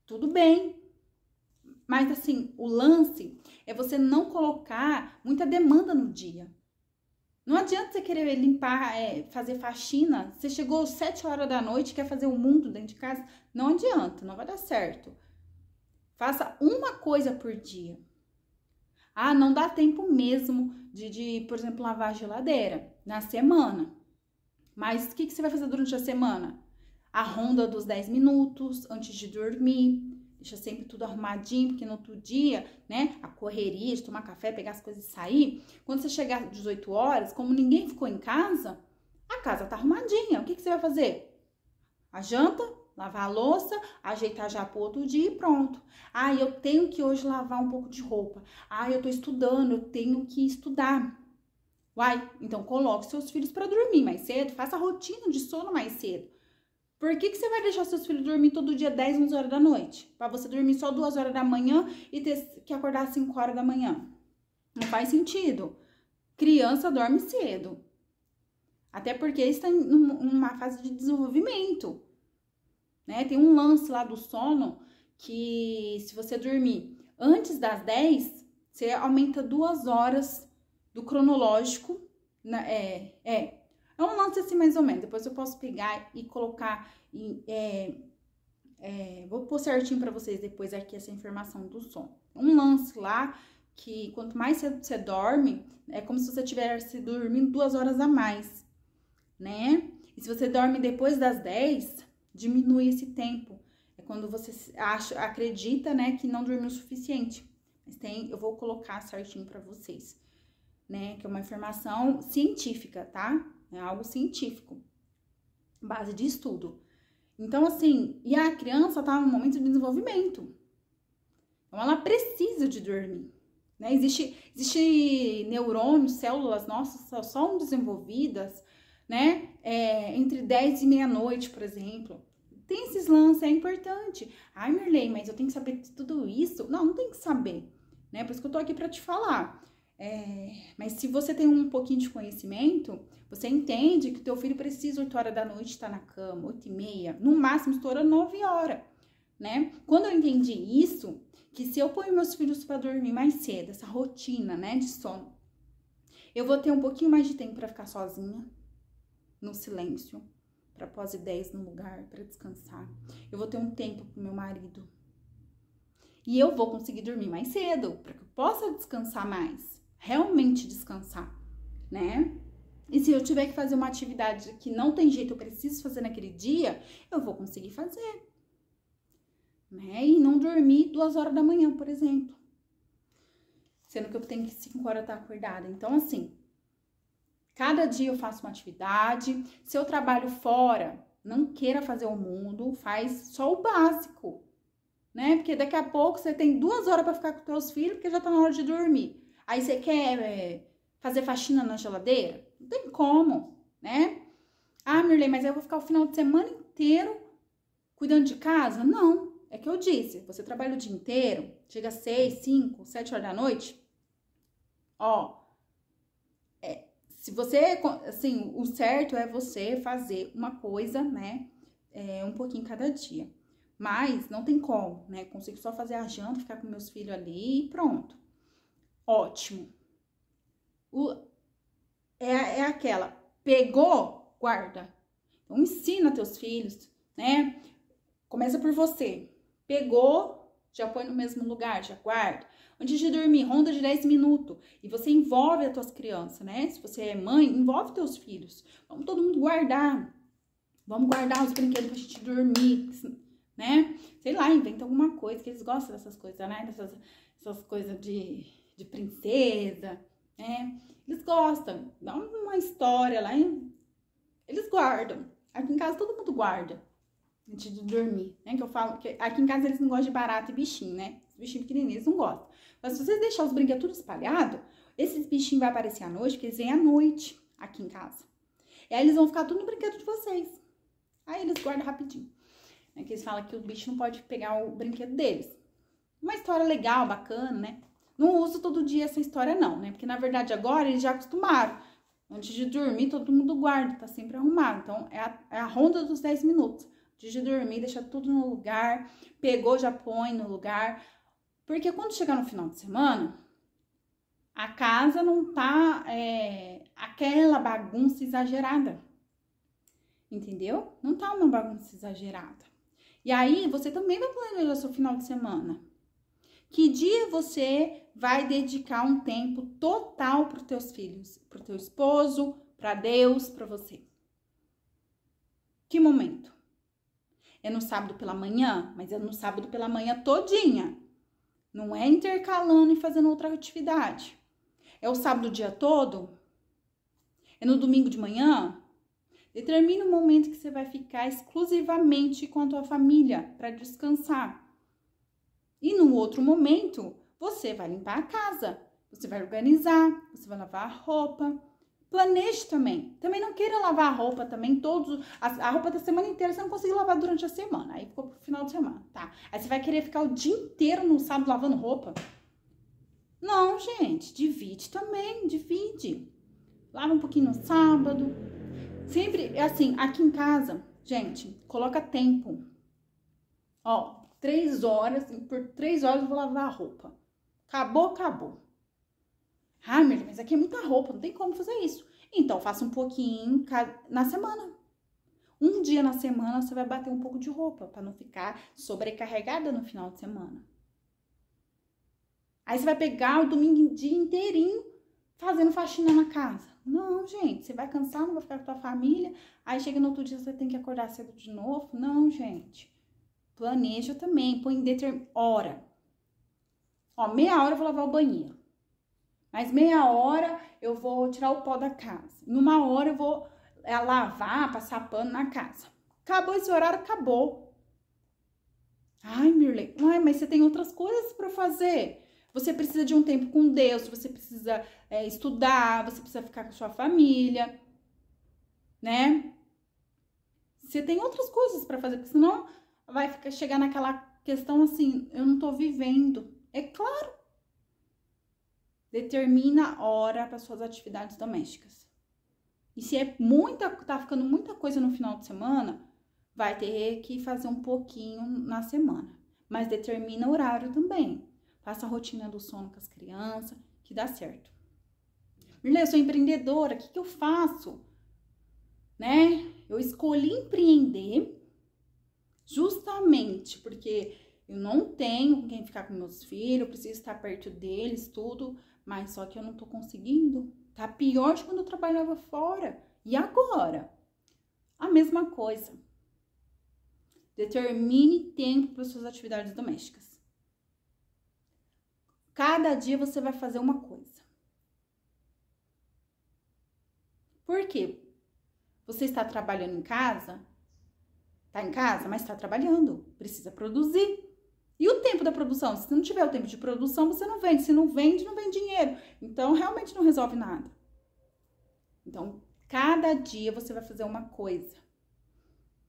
tudo bem. Mas, assim, o lance é você não colocar muita demanda no dia. Não adianta você querer limpar, fazer faxina. Você chegou às 7 horas da noite e quer fazer o mundo dentro de casa. Não adianta, não vai dar certo. Faça uma coisa por dia. Não dá tempo mesmo de, por exemplo, lavar a geladeira na semana. Mas o que você vai fazer durante a semana? A ronda dos 10 minutos antes de dormir. Deixa sempre tudo arrumadinho, porque no outro dia, né, a correria de tomar café, pegar as coisas e sair. Quando você chegar às 18 horas, como ninguém ficou em casa, a casa tá arrumadinha. O que você vai fazer? A janta, lavar a louça, ajeitar já pro outro dia e pronto. Eu tenho que hoje lavar um pouco de roupa. Eu tô estudando, eu tenho que estudar. Então coloque seus filhos para dormir mais cedo, faça a rotina de sono mais cedo. Por que você vai deixar seus filhos dormir todo dia 10, 11 horas da noite? Para você dormir só 2 horas da manhã e ter que acordar às 5 horas da manhã? Não faz sentido. Criança dorme cedo. Até porque está em uma fase de desenvolvimento, né? Tem um lance lá do sono que se você dormir antes das 10, você aumenta 2 horas do cronológico. É um lance assim mais ou menos. Depois eu posso pegar e colocar vou pôr certinho pra vocês depois aqui essa informação do sono. Um lance lá que quanto mais cedo você dorme, é como se você estivesse dormindo 2 horas a mais, né? E se você dorme depois das 10, diminui esse tempo. É quando você acredita, né, que não dormiu o suficiente. Mas eu vou colocar certinho pra vocês, né? Que é uma informação científica, tá? É algo científico, base de estudo. Então, assim, e a criança tá no momento de desenvolvimento. Então, ela precisa de dormir, né? Existe neurônios, células nossas só são desenvolvidas, né? Entre 10 e meia-noite, por exemplo. Tem esses lances, é importante. Ai, Mirley, mas eu tenho que saber tudo isso? Não tem que saber, né? Por isso que eu tô aqui pra te falar. Mas se você tem um pouquinho de conhecimento, você entende que o teu filho precisa 8 horas da noite estar na cama, 8 e meia, no máximo estoura 9 horas, né? Quando eu entendi isso, que se eu ponho meus filhos para dormir mais cedo, essa rotina, né, de sono, eu vou ter um pouquinho mais de tempo para ficar sozinha, no silêncio, para pôr ideias no lugar, para descansar. Eu vou ter um tempo pro meu marido. E eu vou conseguir dormir mais cedo, para que eu possa descansar mais, realmente descansar, né? E se eu tiver que fazer uma atividade que não tem jeito, eu preciso fazer naquele dia, eu vou conseguir fazer, né? E não dormir 2 horas da manhã, por exemplo. Sendo que eu tenho que 5 horas estar acordada. Então, assim, cada dia eu faço uma atividade. Se eu trabalho fora, não queira fazer o mundo, faz só o básico, né? Porque daqui a pouco você tem 2 horas para ficar com teus filhos, porque já tá na hora de dormir. Aí você quer fazer faxina na geladeira? Não tem como, né? Ah, Mirley, mas eu vou ficar o final de semana inteiro cuidando de casa? Não, é que eu disse, você trabalha o dia inteiro, chega às 6, 5, 7 horas da noite, se você, assim, o certo é você fazer uma coisa, né, um pouquinho cada dia. Mas não tem como, né? Consigo só fazer a janta, ficar com meus filhos ali e pronto. Ótimo. Aquela, pegou, guarda. Então, ensina teus filhos, né? Começa por você. Pegou, já põe no mesmo lugar, já guarda. Antes de dormir, ronda de 10 minutos. E você envolve as tuas crianças, né? Se você é mãe, envolve teus filhos. Vamos todo mundo guardar. Vamos guardar os brinquedos pra gente dormir, né? Sei lá, inventa alguma coisa, que eles gostam dessas coisas, né? Dessas coisas de princesa, né? Eles gostam. Dá uma história lá, eles guardam. Aqui em casa todo mundo guarda antes de dormir, né? Que eu falo que aqui em casa eles não gostam de barata e bichinho, né? Os bichinhos pequenininhos eles não gostam. Mas se vocês deixarem os brinquedos tudo espalhado, esses bichinhos vão aparecer à noite, porque eles vêm à noite aqui em casa. E aí eles vão ficar tudo no brinquedo de vocês. Aí eles guardam rapidinho. Que eles falam que o bicho não pode pegar o brinquedo deles. Uma história legal, bacana, né? Não uso todo dia essa história não, né? Porque na verdade agora eles já acostumaram. Antes de dormir todo mundo guarda, tá sempre arrumado. Então é a ronda dos 10 minutos. Antes de dormir deixa tudo no lugar. Pegou, já põe no lugar. Porque quando chegar no final de semana, a casa não tá aquela bagunça exagerada. Entendeu? Não tá uma bagunça exagerada. E aí, você também vai planejar seu final de semana. Que dia você vai dedicar um tempo total para os teus filhos, para o teu esposo, para Deus, para você? Que momento? É no sábado pela manhã, mas é no sábado pela manhã todinha. Não é intercalando e fazendo outra atividade. É o sábado o dia todo? É no domingo de manhã? Determine o momento que você vai ficar exclusivamente com a tua família para descansar. E no outro momento, você vai limpar a casa, você vai organizar, você vai lavar a roupa. Planeje também. Também não queira lavar a roupa também, a roupa da semana inteira, você não conseguiu lavar durante a semana. Aí ficou pro final de semana, tá? Aí você vai querer ficar o dia inteiro no sábado lavando roupa? Não, gente, divide também, divide. Lava um pouquinho no sábado. Sempre, assim, aqui em casa, gente, coloca tempo. 3 horas, por 3 horas eu vou lavar a roupa. Acabou. Ah, mas aqui é muita roupa, não tem como fazer isso. Então, faça um pouquinho na semana. Um dia na semana você vai bater um pouco de roupa para não ficar sobrecarregada no final de semana. Aí você vai pegar o domingo dia inteirinho fazendo faxina na casa. Não, gente, você vai cansar, não vai ficar com a tua família. Aí chega no outro dia, você tem que acordar cedo de novo. Não, gente. Planeja também, põe hora. Ó, meia hora eu vou lavar o banheiro. Mais meia hora eu vou tirar o pó da casa. Numa hora eu vou lavar, passar pano na casa. Acabou esse horário, acabou. Ai, Mirley, mas você tem outras coisas para fazer. Você precisa de um tempo com Deus, você precisa estudar, você precisa ficar com a sua família, né? Você tem outras coisas para fazer, porque senão vai chegar naquela questão assim, eu não tô vivendo. É claro. Determina hora para suas atividades domésticas. E se tá ficando muita coisa no final de semana, vai ter que fazer um pouquinho na semana. Mas determina horário também. Faça a rotina do sono com as crianças, que dá certo. Mirley, eu sou empreendedora, o que eu faço? Né? Eu escolhi empreender justamente porque eu não tenho com quem ficar com meus filhos, eu preciso estar perto deles, tudo, mas só que eu não tô conseguindo. Tá pior de quando eu trabalhava fora. E agora? A mesma coisa. Determine tempo para suas atividades domésticas. Cada dia você vai fazer uma coisa. Por quê? Você está trabalhando em casa? Está em casa, mas está trabalhando. Precisa produzir. E o tempo da produção? Se não tiver o tempo de produção, você não vende. Se não vende, não vem dinheiro. Então, realmente não resolve nada. Então, cada dia você vai fazer uma coisa.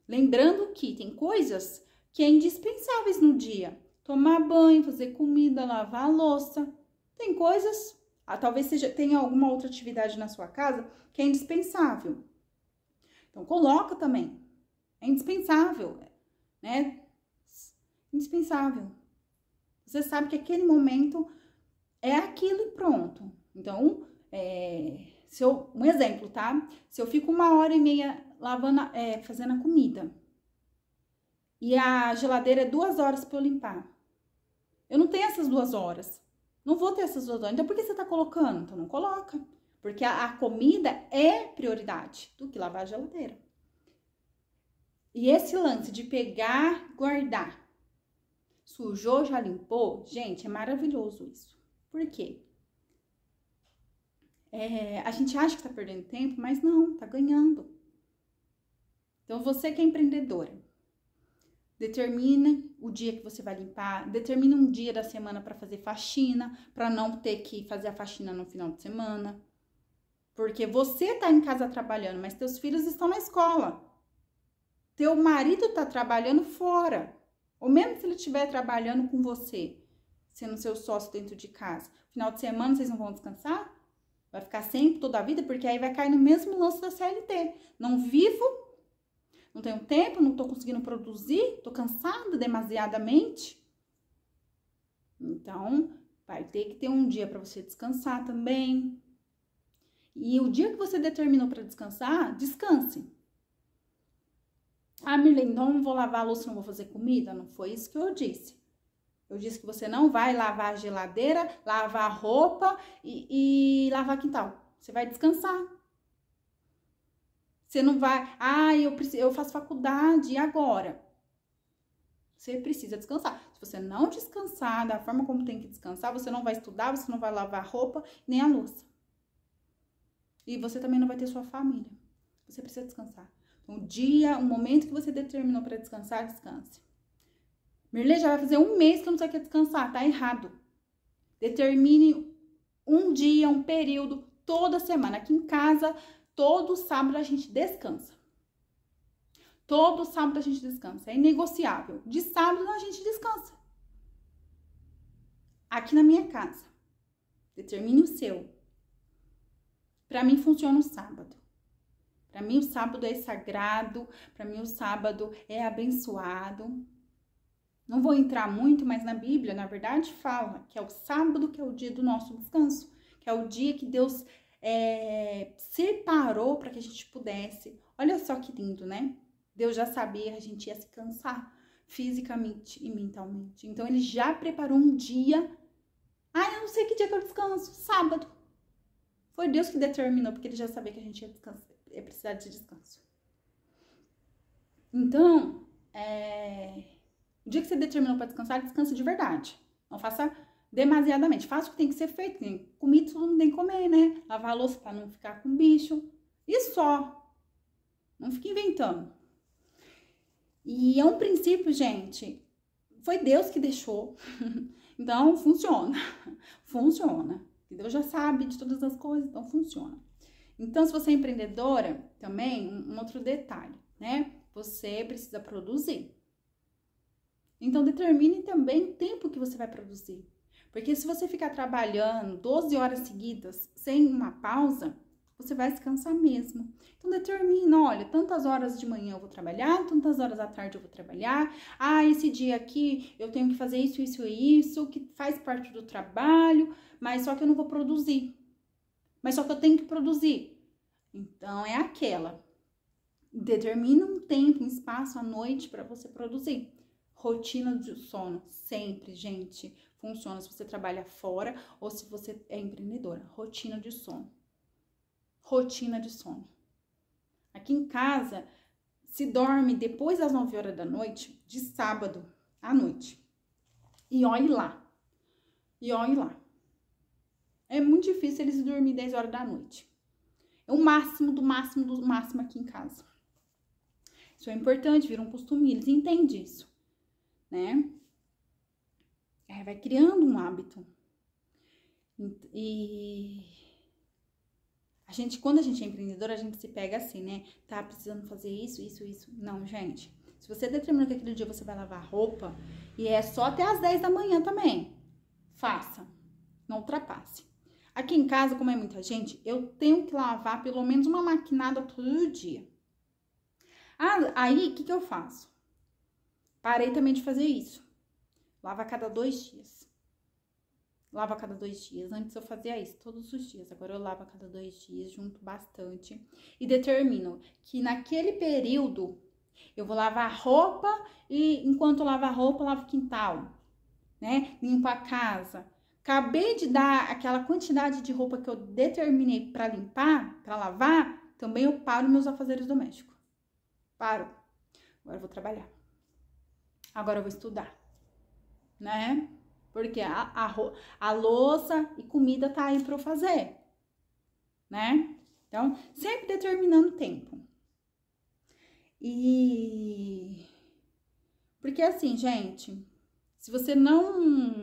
Lembrando que tem coisas que é indispensáveis no dia. Tomar banho, fazer comida, lavar a louça. Tem coisas, talvez tenha alguma outra atividade na sua casa que é indispensável. Então, coloca também. É indispensável, né? Indispensável. Você sabe que aquele momento é aquilo e pronto. Então, um exemplo, tá? Se eu fico 1h30 lavando, fazendo a comida e a geladeira é 2 horas para eu limpar, eu não tenho essas 2 horas. Não vou ter essas 2 horas. Então, por que você tá colocando? Então, não coloca. Porque a comida é prioridade do que lavar a geladeira. E esse lance de pegar, guardar. Sujou, já limpou? Gente, é maravilhoso isso. Por quê? A gente acha que tá perdendo tempo, mas não, tá ganhando. Então, você que é empreendedora, determine o dia que você vai limpar, determine um dia da semana para fazer faxina, para não ter que fazer a faxina no final de semana. Porque você tá em casa trabalhando, mas teus filhos estão na escola. Teu marido tá trabalhando fora. Ou mesmo se ele estiver trabalhando com você, sendo seu sócio dentro de casa. Final de semana vocês não vão descansar? Vai ficar sempre toda a vida, porque aí vai cair no mesmo lance da CLT. Não vivo, não tenho tempo, não tô conseguindo produzir, tô cansada demasiadamente. Então, vai ter que ter um dia para você descansar também. E o dia que você determinou para descansar, descanse. Ah, Mirley, então não vou lavar a louça, não vou fazer comida? Não foi isso que eu disse. Eu disse que você não vai lavar a geladeira, lavar a roupa e lavar quintal. Você vai descansar. Você não vai... eu faço faculdade, e agora? Você precisa descansar. Se você não descansar da forma como tem que descansar, você não vai estudar, você não vai lavar a roupa, nem a louça. E você também não vai ter sua família. Você precisa descansar. Então, o momento que você determinou para descansar, descanse. Mirley, já vai fazer 1 mês que eu não sei o que é descansar. Tá errado. Determine um dia, um período, toda semana. Aqui em casa, todo sábado a gente descansa. Todo sábado a gente descansa. É inegociável. De sábado a gente descansa. Aqui na minha casa. Determine o seu. Para mim funciona o sábado. Para mim o sábado é sagrado. Para mim o sábado é abençoado. Não vou entrar muito, mas na Bíblia, na verdade, fala que é o sábado que é o dia do nosso descanso. Que é o dia que Deus separou para que a gente pudesse. Olha só que lindo, né? Deus já sabia que a gente ia se cansar fisicamente e mentalmente. Então, ele já preparou um dia. Eu não sei que dia que eu descanso. Sábado. Foi Deus que determinou, porque ele já sabia que a gente ia precisar de descanso. Então, o dia que você determinou para descansar, descansa de verdade. Não faça demasiadamente. Faça o que tem que ser feito. Comida todo mundo tem que comer, né? Lavar a louça para não ficar com bicho. E só. Não fique inventando. E é um princípio, gente. Foi Deus que deixou. Então, funciona. Funciona. Deus já sabe de todas as coisas, então funciona. Então, se você é empreendedora, também, um outro detalhe, né? Você precisa produzir. Então, determine também o tempo que você vai produzir. Porque se você ficar trabalhando 12 horas seguidas, sem uma pausa, você vai se cansar mesmo. Então, determina, olha, tantas horas de manhã eu vou trabalhar, tantas horas da tarde eu vou trabalhar. Esse dia aqui eu tenho que fazer isso, isso e isso, que faz parte do trabalho, mas só que eu não vou produzir. Mas só que eu tenho que produzir. Então, é aquela. Determina um tempo, um espaço à noite para você produzir. Rotina de sono, sempre, gente, funciona se você trabalha fora ou se você é empreendedora. Rotina de sono. Rotina de sono. Aqui em casa, se dorme depois das 9 horas da noite, de sábado à noite. E olhe lá. E olhe lá. É muito difícil eles dormirem 10 horas da noite. É o máximo do máximo do máximo aqui em casa. Isso é importante, vira um costume, eles entendem isso, né? Vai criando um hábito. E quando a gente é empreendedora, a gente se pega assim, né? Tá precisando fazer isso, isso, isso. Não, gente. Se você determinou que aquele dia você vai lavar roupa, e é só até as 10 da manhã também, faça. Não ultrapasse. Aqui em casa, como é muita gente, eu tenho que lavar pelo menos uma maquinada todo dia. Aí, o que eu faço? Parei também de fazer isso. Lava a cada 2 dias. Lavo a cada 2 dias. Antes eu fazia isso todos os dias. Agora eu lavo a cada 2 dias, junto bastante. E determino que naquele período eu vou lavar roupa e enquanto eu lavo a roupa, eu lavo o quintal, né? Limpo a casa. Acabei de dar aquela quantidade de roupa que eu determinei para limpar, para lavar, também eu paro meus afazeres domésticos. Paro. Agora eu vou trabalhar. Agora eu vou estudar, né? Porque a louça e comida tá aí para eu fazer, né? Então, sempre determinando o tempo. Porque assim, gente, se você não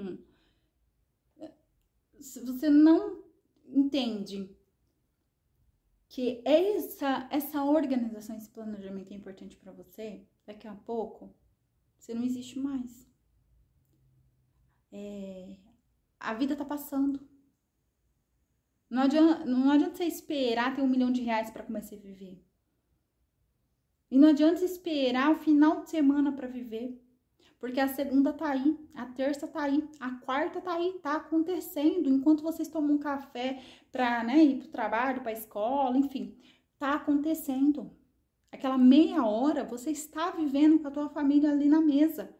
entende que essa organização, esse planejamento é importante para você, daqui a pouco, você não existe mais. A vida tá passando. Não adianta você esperar ter R$1 milhão para começar a viver. E não adianta esperar o final de semana para viver. Porque a segunda tá aí, a terça tá aí, a quarta tá aí, tá acontecendo. Enquanto vocês tomam um café pra, né, ir pro trabalho, pra escola, enfim, tá acontecendo. Aquela meia hora você está vivendo com a tua família ali na mesa.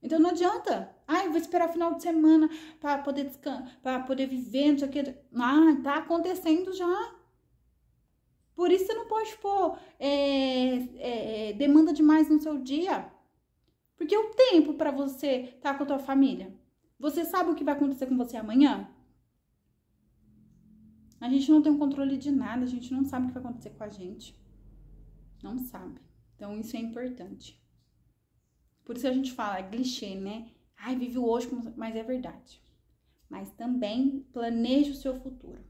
Então não adianta. Eu vou esperar o final de semana para poder descansar, para poder viver, não sei o que. Tá acontecendo já. Por isso você não pode pôr demanda demais no seu dia. Porque o tempo para você estar com a tua família. Você sabe o que vai acontecer com você amanhã? A gente não tem um controle de nada, a gente não sabe o que vai acontecer com a gente. Não sabe. Então isso é importante. Por isso a gente fala, é clichê, né? Vive o hoje, mas é verdade. Mas também planeje o seu futuro.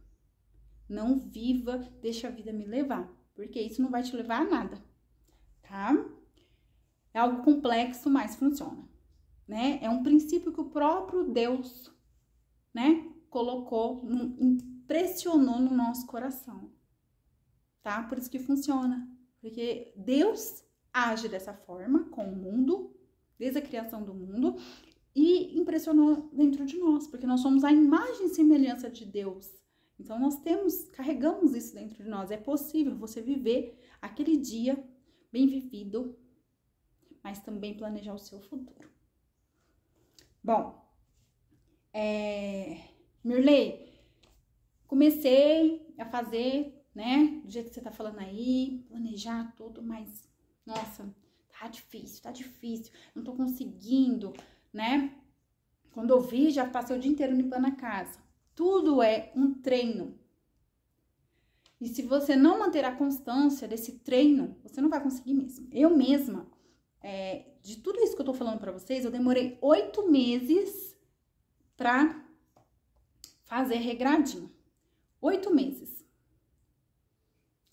Não viva, deixa a vida me levar. Porque isso não vai te levar a nada, tá? É algo complexo, mas funciona, né? É um princípio que o próprio Deus, né, colocou, impressionou no nosso coração, tá? Por isso que funciona. Porque Deus age dessa forma com o mundo, desde a criação do mundo, e impressionou dentro de nós, porque nós somos a imagem e semelhança de Deus. Então, carregamos isso dentro de nós. É possível você viver aquele dia bem vivido, mas também planejar o seu futuro. Bom, Mirley, comecei a fazer, né, do jeito que você tá falando aí, planejar tudo, mas, nossa, tá difícil, não tô conseguindo, né? Quando eu vi, já passei o dia inteiro limpando a casa. Tudo é um treino. E se você não manter a constância desse treino, você não vai conseguir mesmo. Eu mesma, de tudo isso que eu tô falando pra vocês, eu demorei 8 meses pra fazer regradinho. 8 meses.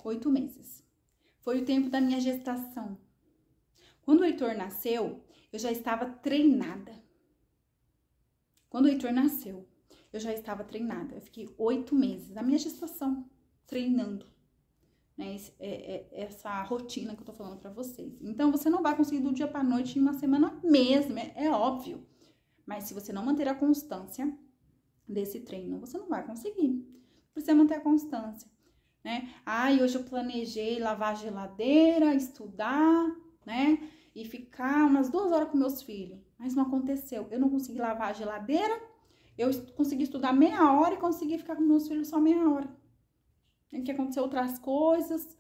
8 meses. Foi o tempo da minha gestação. Quando o Heitor nasceu, eu já estava treinada. Quando o Heitor nasceu, eu já estava treinada. Eu fiquei 8 meses da minha gestação treinando, né? Essa rotina que eu tô falando pra vocês. Então, você não vai conseguir do dia pra noite em uma semana mesmo, é óbvio. Mas se você não manter a constância desse treino, você não vai conseguir. Precisa manter a constância, né? Hoje eu planejei lavar a geladeira, estudar, né? E ficar umas 2 horas com meus filhos. Mas não aconteceu. Eu não consegui lavar a geladeira, eu consegui estudar meia hora e consegui ficar com meus filhos só meia hora. E que aconteceu outras coisas.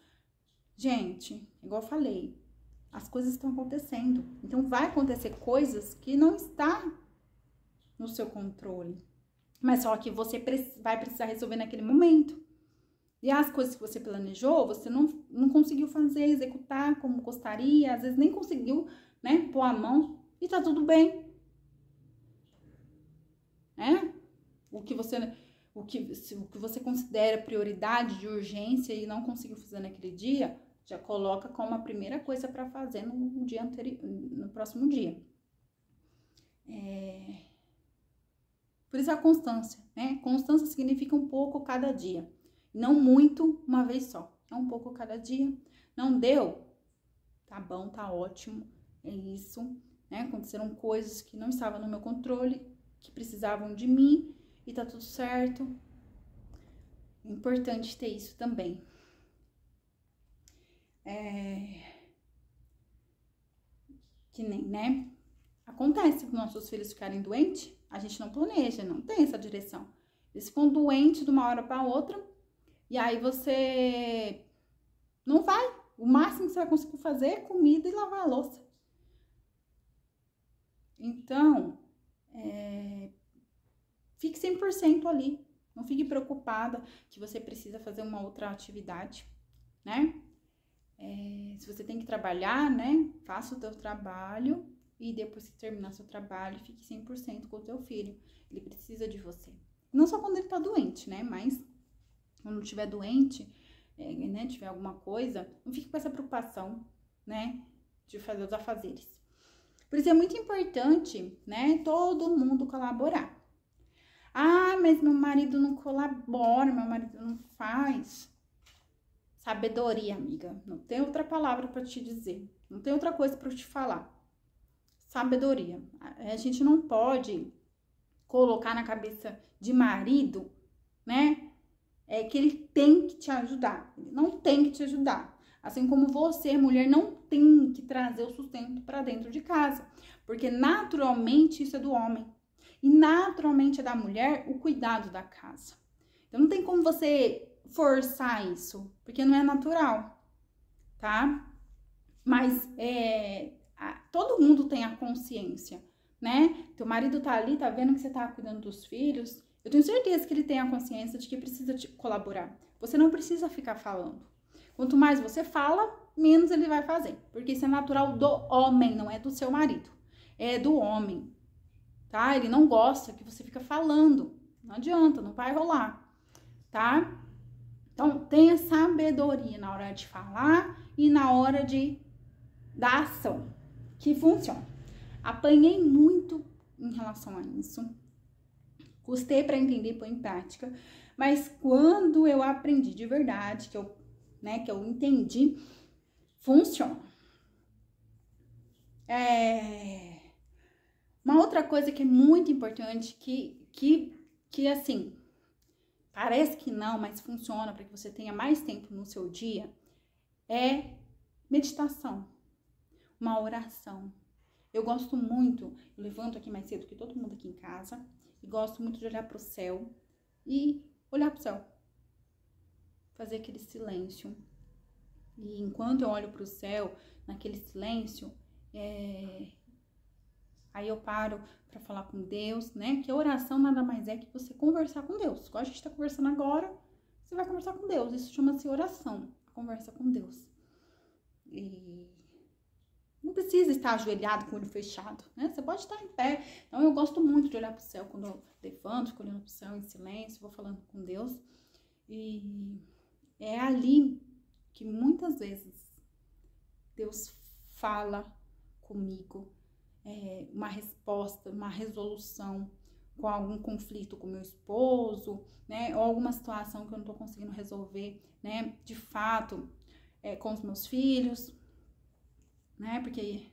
Gente, igual eu falei, as coisas estão acontecendo. Então, vai acontecer coisas que não está no seu controle. Mas só que você vai precisar resolver naquele momento. E as coisas que você planejou, você não conseguiu fazer, executar como gostaria. Às vezes nem conseguiu, né, pôr a mão. E tá tudo bem. Né? O que você considera prioridade de urgência e não conseguiu fazer naquele dia, já coloca como a primeira coisa para fazer no dia anterior, no próximo dia. Por isso a constância, né? Constância significa um pouco cada dia, não muito uma vez só. É um pouco cada dia. Não deu? Tá bom, tá ótimo. É isso, né? Aconteceram coisas que não estavam no meu controle, que precisavam de mim e tá tudo certo. É importante ter isso também. Que nem, né? Acontece que nossos filhos ficarem doentes, a gente não planeja, não tem essa direção. Eles ficam doentes de uma hora para outra e aí você não vai. O máximo que você vai conseguir fazer é comida e lavar a louça. Então, fique 100% ali. Não fique preocupada que você precisa fazer uma outra atividade, né? Se você tem que trabalhar, né? Faça o teu trabalho e depois que terminar seu trabalho, fique 100% com o teu filho. Ele precisa de você. Não só quando ele tá doente, né? Mas quando estiver doente, né? Tiver alguma coisa, não fique com essa preocupação, né? De fazer os afazeres. Por isso é muito importante, né? Todo mundo colaborar. Mas meu marido não colabora, meu marido não faz. Sabedoria, amiga. Não tem outra palavra para te dizer. Não tem outra coisa para te falar. Sabedoria. A gente não pode colocar na cabeça de marido, né? Que ele tem que te ajudar. Ele não tem que te ajudar. Assim como você, mulher, não tem que trazer o sustento para dentro de casa. Porque naturalmente isso é do homem. E naturalmente é da mulher o cuidado da casa. Então não tem como você forçar isso, porque não é natural, tá? Mas todo mundo tem a consciência, né? Teu marido tá ali, tá vendo que você tá cuidando dos filhos. Eu tenho certeza que ele tem a consciência de que precisa te colaborar. Você não precisa ficar falando. Quanto mais você fala, menos ele vai fazer. Porque isso é natural do homem, não é do seu marido. É do homem, tá? Ele não gosta que você fica falando. Não adianta, não vai rolar, tá? Então, tenha sabedoria na hora de falar e na hora da ação, que funciona. Apanhei muito em relação a isso. Custei para entender e pôr em prática. Mas quando eu aprendi de verdade, que eu entendi, funciona. Uma outra coisa que é muito importante, que assim, parece que não, mas funciona para que você tenha mais tempo no seu dia, é meditação, uma oração. Eu gosto muito, eu levanto aqui mais cedo que todo mundo aqui em casa, e gosto muito de olhar para o céu e olhar para o céu, fazer aquele silêncio. E enquanto eu olho para o céu, naquele silêncio, aí eu paro para falar com Deus, né? Que a oração nada mais é que você conversar com Deus. Igual a gente está conversando agora, você vai conversar com Deus. Isso chama-se oração, conversa com Deus. E não precisa estar ajoelhado com o olho fechado, né? Você pode estar em pé. Então eu gosto muito de olhar para o céu quando eu levanto, fico olhando para o céu em silêncio, vou falando com Deus. E é ali que muitas vezes Deus fala comigo, uma resposta, uma resolução com algum conflito com meu esposo, né? Ou alguma situação que eu não tô conseguindo resolver, né? De fato, com os meus filhos, né? Porque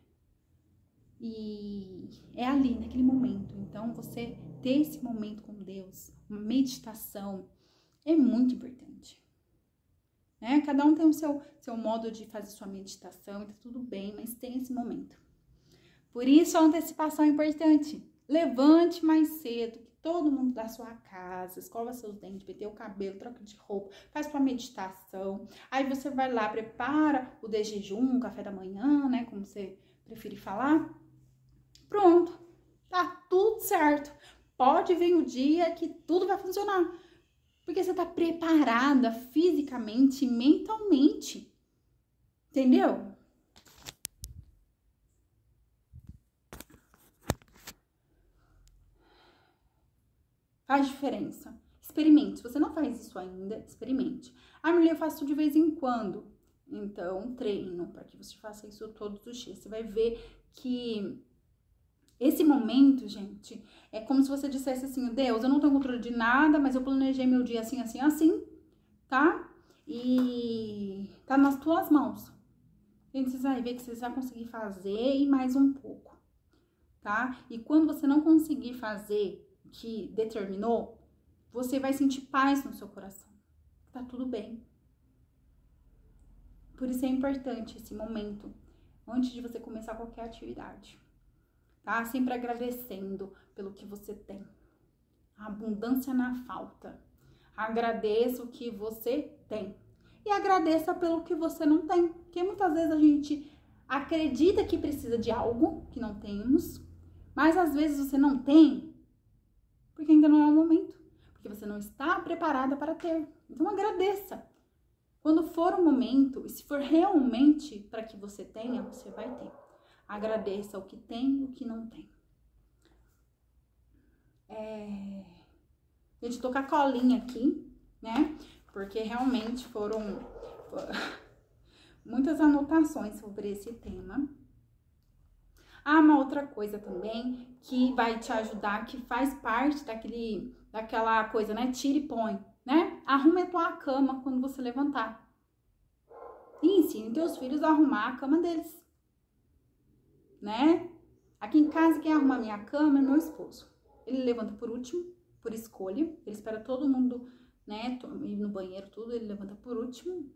e é ali, naquele momento. Então, você ter esse momento com Deus, uma meditação, é muito importante. Né? Cada um tem o seu modo de fazer sua meditação, tá tudo bem, mas tem esse momento. Por isso, a antecipação é importante. Levante mais cedo, que todo mundo da sua casa, escova seus dentes, penteia o cabelo, troca de roupa, faz sua meditação. Aí você vai lá, prepara o de jejum, o café da manhã, né? Como você preferir falar. Pronto, tá tudo certo. Pode vir o dia que tudo vai funcionar. Porque você tá preparada fisicamente e mentalmente. Entendeu? Faz diferença. Experimente. Se você não faz isso ainda, experimente. Ah, mulher, eu faço de vez em quando. Então, treino para que você faça isso todos os dias. Você vai ver que esse momento, gente, é como se você dissesse assim, Deus, eu não tenho controle de nada, mas eu planejei meu dia assim, assim, assim, tá? E tá nas tuas mãos. Gente, você vai ver que você vai conseguir fazer e mais um pouco, tá? E quando você não conseguir fazer o que determinou, você vai sentir paz no seu coração. Tá tudo bem. Por isso é importante esse momento, antes de você começar qualquer atividade. Tá? Sempre agradecendo pelo que você tem. A abundância na falta. Agradeça o que você tem. E agradeça pelo que você não tem. Porque muitas vezes a gente acredita que precisa de algo que não temos. Mas às vezes você não tem porque ainda não é o momento. Porque você não está preparada para ter. Então agradeça. Quando for o momento, e se for realmente para que você tenha, você vai ter. Agradeça o que tem e o que não tem. Gente, tô com a colinha aqui, né? Porque realmente foram muitas anotações sobre esse tema. Ah, uma outra coisa também que vai te ajudar, que faz parte daquela coisa, né? Tira e põe, né? Arrume a tua cama quando você levantar. E ensine teus filhos a arrumar a cama deles. Né? Aqui em casa, quem arruma a minha cama é meu esposo. Ele levanta por último, por escolha. Ele espera todo mundo, né, ir no banheiro, tudo. Ele levanta por último.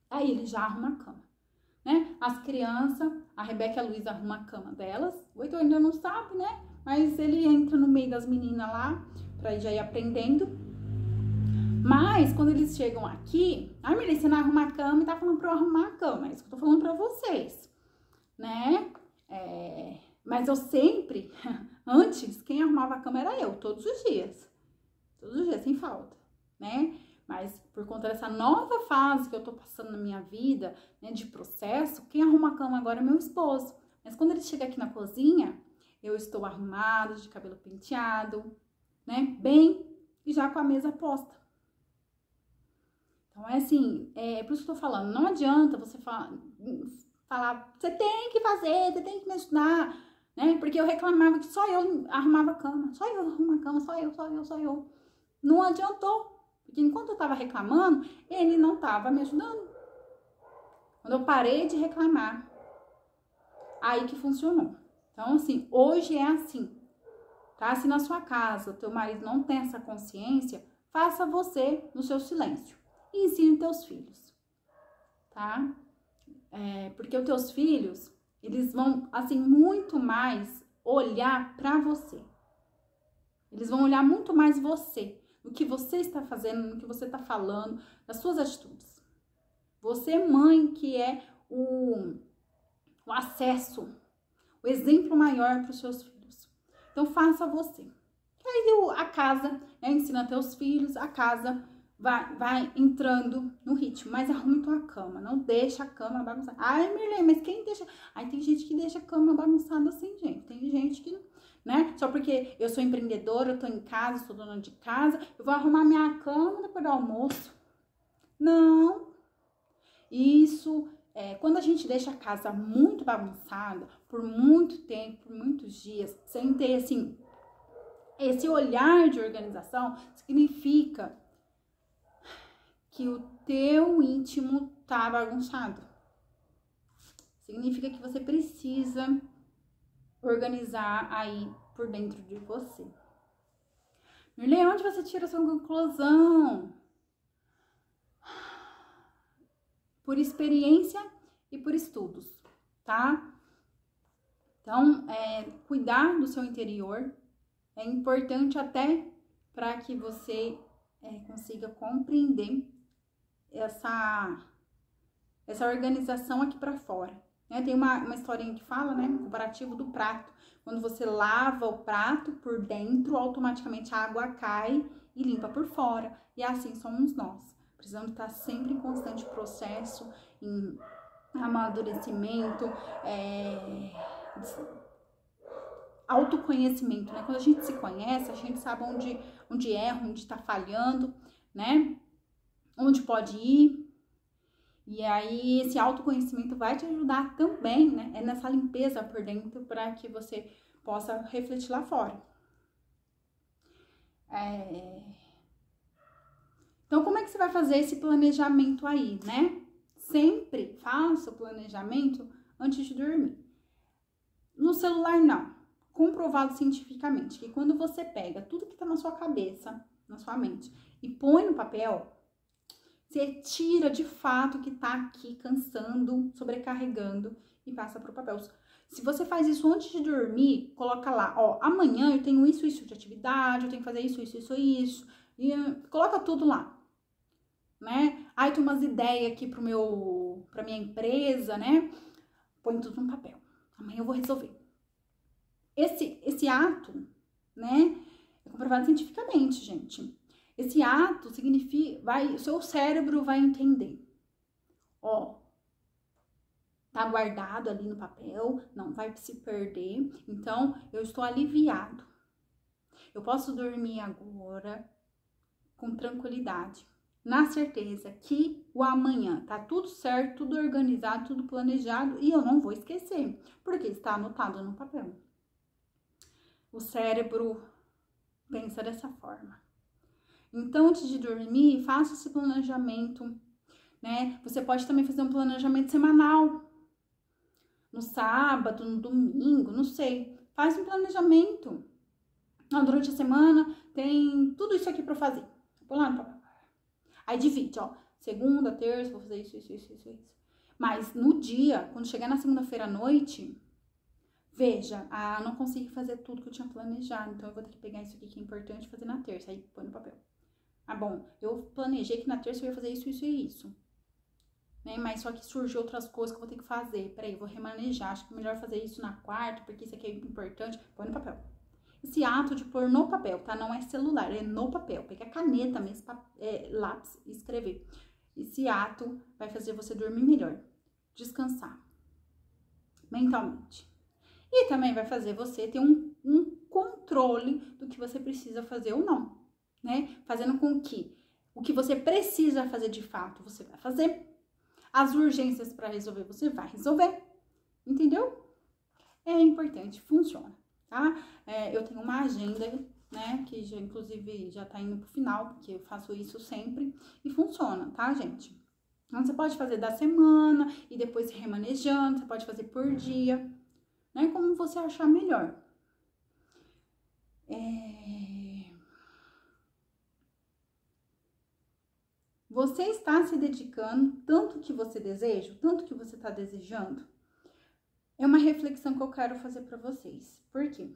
Aí ele já arruma a cama, né? As crianças, a Rebeca e a Luísa arrumam a cama delas. O Heitor ainda não sabe, né? Mas ele entra no meio das meninas lá, pra já ir aprendendo. Mas, quando eles chegam aqui... Ai, Melissa, você não arruma a cama e tá falando pra eu arrumar a cama. É isso que eu tô falando pra vocês, né? Mas eu sempre, antes, quem arrumava a cama era eu, todos os dias, sem falta, né? Mas por conta dessa nova fase que eu tô passando na minha vida, né, de processo, quem arruma a cama agora é meu esposo. Mas quando ele chega aqui na cozinha, eu estou arrumada, de cabelo penteado, né, bem, e já com a mesa posta. Então é assim, por isso que eu tô falando, não adianta você falar, você tem que fazer, você tem que me ajudar, né? Porque eu reclamava que só eu arrumava a cama, só eu arrumo a cama, só eu. Não adiantou, porque enquanto eu tava reclamando, ele não tava me ajudando. Quando eu parei de reclamar, aí que funcionou. Então, assim, hoje é assim, tá? Se na sua casa o teu marido não tem essa consciência, faça você no seu silêncio e ensine teus filhos, tá? Porque os teus filhos, eles vão, assim, muito mais olhar pra você. Eles vão olhar muito mais você, no que você está fazendo, no que você está falando, nas suas atitudes. Você, mãe, que é o acesso, o exemplo maior para os seus filhos. Então, faça você. Aí a casa, né, ensina teus filhos, a casa vai entrando no ritmo, mas arrume tua cama, não deixa a cama bagunçada. Ai, Mirley, mas quem deixa? Ai, tem gente que deixa a cama bagunçada assim, gente. Tem gente que, né, só porque eu sou empreendedora, eu tô em casa, sou dona de casa, eu vou arrumar minha cama depois do almoço. Não. Isso, quando a gente deixa a casa muito bagunçada, por muito tempo, por muitos dias, sem ter, assim, esse olhar de organização, significa que o teu íntimo tá bagunçado. Significa que você precisa organizar aí por dentro de você. Mirley, onde você tira a sua conclusão? Por experiência e por estudos, tá? Então, cuidar do seu interior é importante até para que você consiga compreender essa organização aqui para fora. Né? Tem uma historinha que fala, né, comparativo do prato. Quando você lava o prato por dentro, automaticamente a água cai e limpa por fora. E assim somos nós. Precisamos estar sempre em constante processo, em amadurecimento, autoconhecimento, né? Quando a gente se conhece, a gente sabe onde erra, onde tá falhando, né? Onde pode ir. E aí, esse autoconhecimento vai te ajudar também, né? É nessa limpeza por dentro para que você possa refletir lá fora. Então, como é que você vai fazer esse planejamento aí, né? Sempre faça o planejamento antes de dormir. No celular, não. Comprovado cientificamente que quando você pega tudo que tá na sua cabeça, na sua mente, e põe no papel, você tira de fato o que tá aqui cansando, sobrecarregando e passa pro papel. Se você faz isso antes de dormir, coloca lá, ó, amanhã eu tenho isso de atividade, eu tenho que fazer isso, e coloca tudo lá, né? Aí tem umas ideias aqui pra minha empresa, né? Põe tudo no papel. Amanhã eu vou resolver. Esse ato, né, é comprovado cientificamente, gente. Esse ato significa, o seu cérebro vai entender. Ó, tá guardado ali no papel, não vai se perder. Então, eu estou aliviado. Eu posso dormir agora com tranquilidade, na certeza que o amanhã tá tudo certo, tudo organizado, tudo planejado e eu não vou esquecer, porque está anotado no papel. O cérebro pensa dessa forma. Então, antes de dormir, faça esse planejamento, né? Você pode também fazer um planejamento semanal. No sábado, no domingo, não sei. Faz um planejamento. Durante a semana, tem tudo isso aqui pra fazer. Põe lá no papel. Aí divide, ó. Segunda, terça, vou fazer isso. Mas no dia, quando chegar na segunda-feira à noite, veja, não consegui fazer tudo que eu tinha planejado, então eu vou ter que pegar isso aqui que é importante e fazer na terça. Aí põe no papel. Bom, eu planejei que na terça eu ia fazer isso. Né? Mas só que surgiu outras coisas que eu vou ter que fazer. Peraí, eu vou remanejar. Acho que é melhor fazer isso na quarta, porque isso aqui é importante. Põe no papel. Esse ato de pôr no papel, tá? Não é celular, é no papel. Pega a caneta mesmo, lápis e escrever. Esse ato vai fazer você dormir melhor. Descansar. Mentalmente. E também vai fazer você ter um controle do que você precisa fazer ou não, né? Fazendo com que o que você precisa fazer de fato, você vai fazer. As urgências para resolver, você vai resolver. Entendeu? É importante, funciona, tá? Eu tenho uma agenda, né? Que já, inclusive, já tá indo pro final, porque eu faço isso sempre. E funciona, tá, gente? Então, você pode fazer da semana e depois remanejando. Você pode fazer por dia, né? Como você achar melhor. Você está se dedicando tanto que você deseja, tanto que você está desejando? É uma reflexão que eu quero fazer para vocês. Por quê?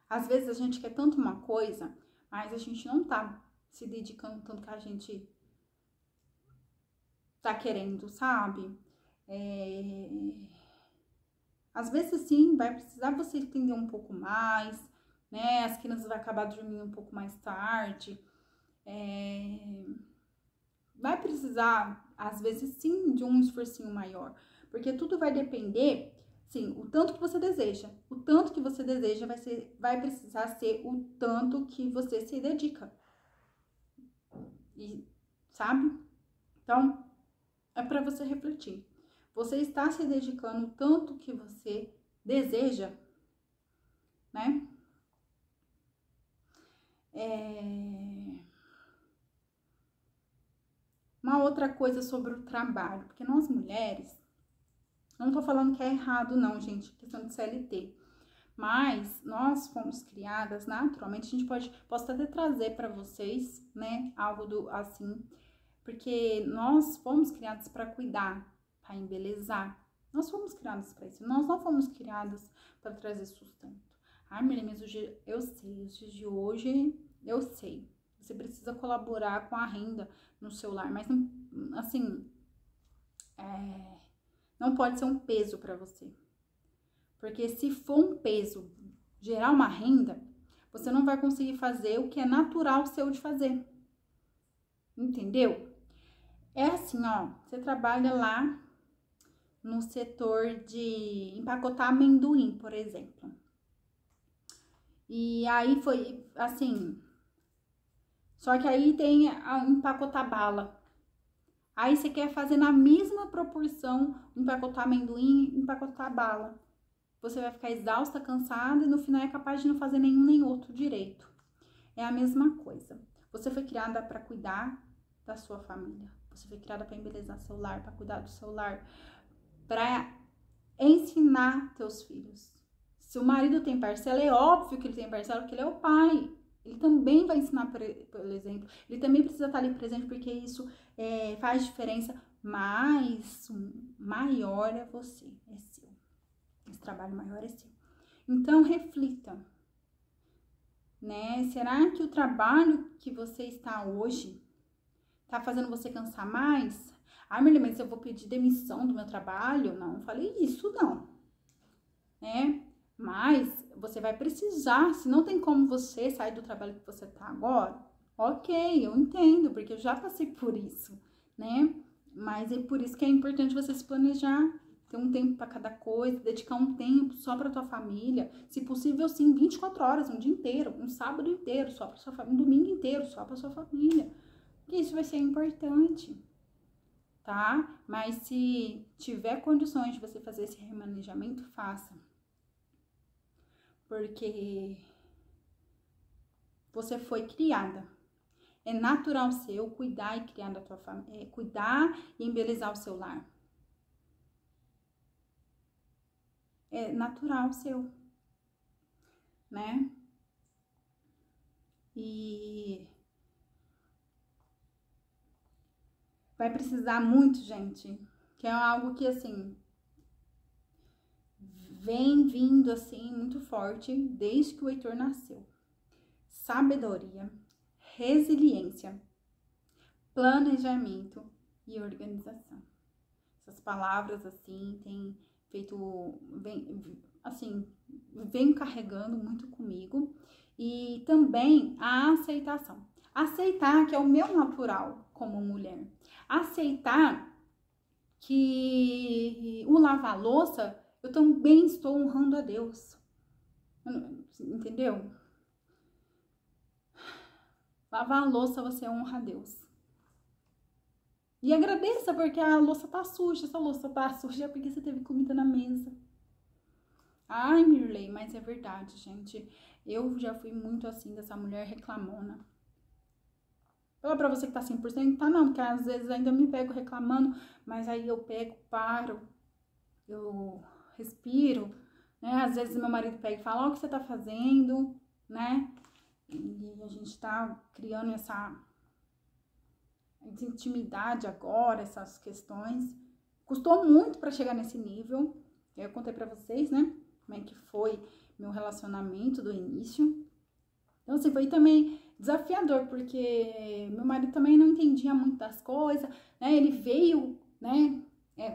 Às vezes a gente quer tanto uma coisa, mas a gente não tá se dedicando tanto que a gente tá querendo, sabe? Às vezes sim, vai precisar você entender um pouco mais, né? As crianças vão acabar dormindo um pouco mais tarde. Vai precisar, às vezes sim, de um esforcinho maior. Porque tudo vai depender, sim, o tanto que você deseja. O tanto que você deseja vai precisar ser o tanto que você se dedica. E, sabe? Então, é para você refletir. Você está se dedicando o tanto que você deseja, né? Uma outra coisa sobre o trabalho, porque nós mulheres, não tô falando que é errado não, gente, questão de CLT, mas nós fomos criadas naturalmente, a gente posso até trazer para vocês, né, algo assim, porque nós fomos criadas para cuidar, para embelezar. Nós fomos criadas para isso. Nós não fomos criadas para trazer sustento. Ai, Mirlene, mas eu sei, os dias de hoje eu sei. Você precisa colaborar com a renda no seu lar, mas não, assim, não pode ser um peso para você. Porque se for um peso gerar uma renda, você não vai conseguir fazer o que é natural seu de fazer. Entendeu? É assim, ó, você trabalha lá no setor de empacotar amendoim, por exemplo. E aí foi assim, só que aí tem a empacotar bala. Aí você quer fazer na mesma proporção empacotar amendoim e empacotar bala. Você vai ficar exausta, cansada e no final é capaz de não fazer nenhum nem outro direito. É a mesma coisa. Você foi criada para cuidar da sua família. Você foi criada para embelezar seu lar, para cuidar do seu lar, para ensinar teus filhos. Se o marido tem parcela, é óbvio que ele tem parcela, porque ele é o pai. Ele também vai ensinar pelo exemplo. Ele também precisa estar ali presente, porque isso faz diferença. Mas o maior é você, é seu. Esse trabalho maior é seu. Então, reflita. Né? Será que o trabalho que você está hoje tá fazendo você cansar mais? Ah, Mirlene, mas eu vou pedir demissão do meu trabalho? Não falei isso, não. Né? Mas você vai precisar, se não tem como você sair do trabalho que você tá agora, ok, eu entendo, porque eu já passei por isso, né? Mas é por isso que é importante você se planejar, ter um tempo para cada coisa, dedicar um tempo só para tua família, se possível sim, 24 horas, um dia inteiro, um sábado inteiro, só para sua família, um domingo inteiro, só para sua família. Porque isso vai ser importante, tá? Mas se tiver condições de você fazer esse remanejamento, faça. Porque você foi criada. É natural seu cuidar e criar da tua família, cuidar e embelezar o seu lar. É natural seu, né? E vai precisar muito, gente, que é algo que assim vem vindo assim muito forte desde que o Heitor nasceu. Sabedoria, resiliência, planejamento e organização. Essas palavras assim têm feito, vem carregando muito comigo. E também a aceitação. Aceitar que é o meu natural como mulher. Aceitar que o lavar louça, eu também estou honrando a Deus. Entendeu? Lavar a louça, você honra a Deus. E agradeça porque a louça tá suja. Essa louça tá suja porque você teve comida na mesa. Ai, Mirlene, mas é verdade, gente. Eu já fui muito assim, dessa mulher reclamona. Fala pra você que tá 100%, tá não, porque às vezes ainda me pego reclamando, mas aí eu pego, paro, eu respiro, né? Às vezes meu marido pega e fala, ó, o que você tá fazendo, né? E a gente tá criando essa intimidade agora, essas questões. Custou muito para chegar nesse nível. Eu contei para vocês, né, como é que foi meu relacionamento do início. Então, assim, foi também desafiador, porque meu marido também não entendia muito das coisas, né, ele veio, né,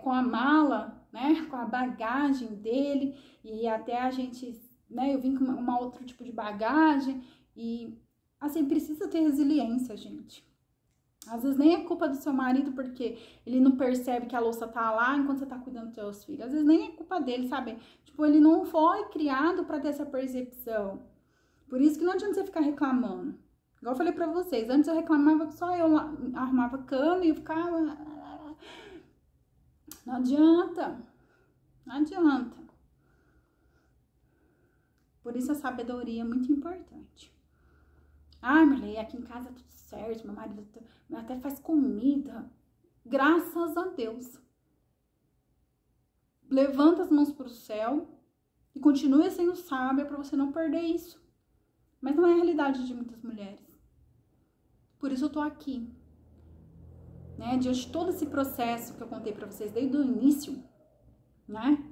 com a mala, né, com a bagagem dele, e até a gente, né, eu vim com uma outro tipo de bagagem, e, assim, precisa ter resiliência, gente. Às vezes nem é culpa do seu marido, porque ele não percebe que a louça tá lá enquanto você tá cuidando dos seus filhos. Às vezes nem é culpa dele, sabe? Tipo, ele não foi criado pra ter essa percepção. Por isso que não adianta você ficar reclamando. Igual eu falei pra vocês, antes eu reclamava que só eu arrumava cama e eu ficava... Não adianta. Não adianta. Por isso a sabedoria é muito importante. Ai, Marley, aqui em casa é tudo certo, meu marido até faz comida. Graças a Deus. Levanta as mãos pro céu e continue sendo sábia para você não perder isso. Mas não é a realidade de muitas mulheres. Por isso eu tô aqui. Né? Diante de todo esse processo que eu contei para vocês desde o início, né?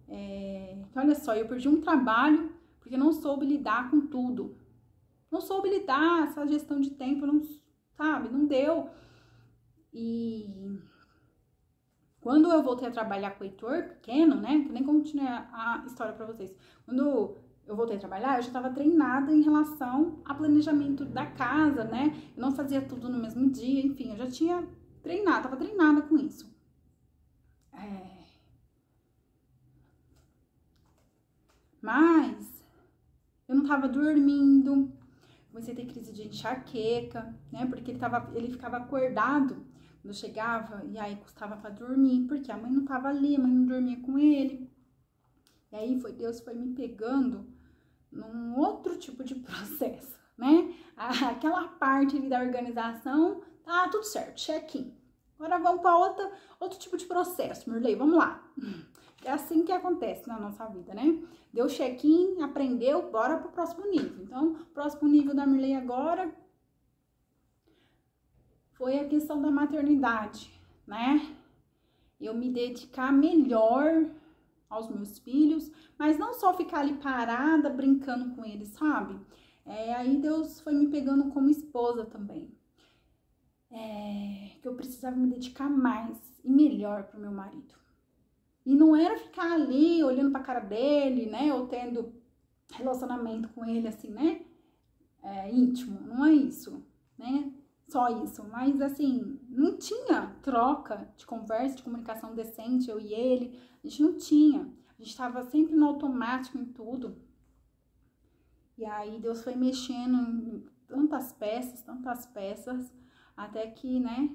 Então, olha só, eu perdi um trabalho porque não soube lidar com tudo. Não soube lidar, essa gestão de tempo, não, sabe, não deu. E quando eu voltei a trabalhar com o Heitor, pequeno, né, que nem continuei a história pra vocês. Quando eu voltei a trabalhar, eu já estava treinada em relação a planejamento da casa, né, eu não fazia tudo no mesmo dia, enfim, eu já tinha treinado, estava treinada com isso. Mas eu não estava dormindo, comecei a ter crise de enxaqueca, né? Porque ele ficava acordado quando eu chegava e aí custava para dormir, porque a mãe não tava ali, a mãe não dormia com ele. E aí Deus foi me pegando num outro tipo de processo, né? Aquela parte ali da organização, tá tudo certo, check-in. Agora vamos para outro tipo de processo, Mirley, vamos lá. É assim que acontece na nossa vida, né? Deu check-in, aprendeu, bora pro próximo nível. Então, o próximo nível da Mirley agora foi a questão da maternidade, né? Eu me dedicar melhor aos meus filhos, mas não só ficar ali parada, brincando com eles, sabe? Aí Deus foi me pegando como esposa também. Que eu precisava me dedicar mais e melhor pro meu marido. E não era ficar ali olhando pra cara dele, né? Ou tendo relacionamento com ele, assim, né? Íntimo, não é isso, né? Só isso. Mas, assim, não tinha troca de conversa, de comunicação decente, eu e ele. A gente não tinha. A gente tava sempre no automático em tudo. E aí Deus foi mexendo em tantas peças, até que, né?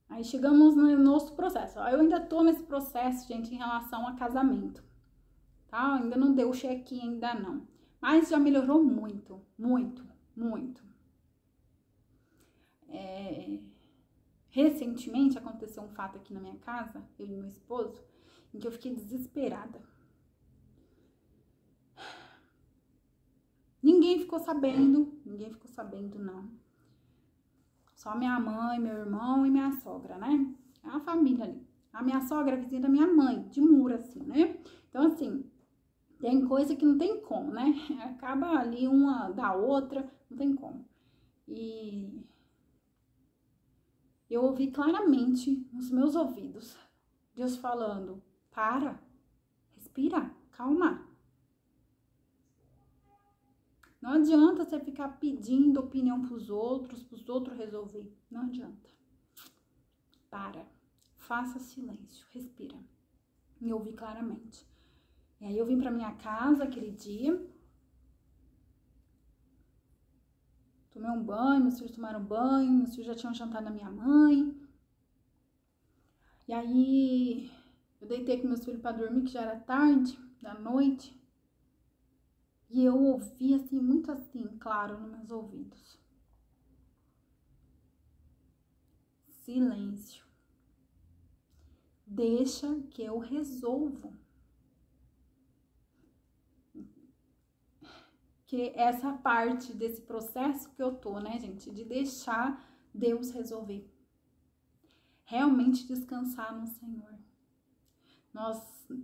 Aí chegamos no nosso processo. Eu ainda tô nesse processo, gente, em relação a casamento, tá? Ainda não deu o check-in, ainda não. Mas já melhorou muito, muito, muito. Recentemente aconteceu um fato aqui na minha casa, eu e meu esposo, em que eu fiquei desesperada. Ninguém ficou sabendo não. Só minha mãe, meu irmão e minha sogra, né? É uma família ali. A minha sogra é vizinha da minha mãe, de muro, assim, né? Então, assim, tem coisa que não tem como, né? Acaba ali uma da outra, não tem como. E eu ouvi claramente nos meus ouvidos Deus falando: para, respira, calma. Não adianta você ficar pedindo opinião pros outros resolver. Não adianta. Para, faça silêncio, respira. E eu ouvi claramente. E aí eu vim pra minha casa aquele dia. Tomei um banho, meus filhos tomaram banho, meus filhos já tinham jantado na minha mãe. E aí eu deitei com meus filhos pra dormir, que já era tarde da noite. E eu ouvi assim, muito assim, claro, nos meus ouvidos: silêncio. deixa que eu resolvo. Que essa parte desse processo que eu tô, né, gente, de deixar Deus resolver. Realmente descansar no Senhor.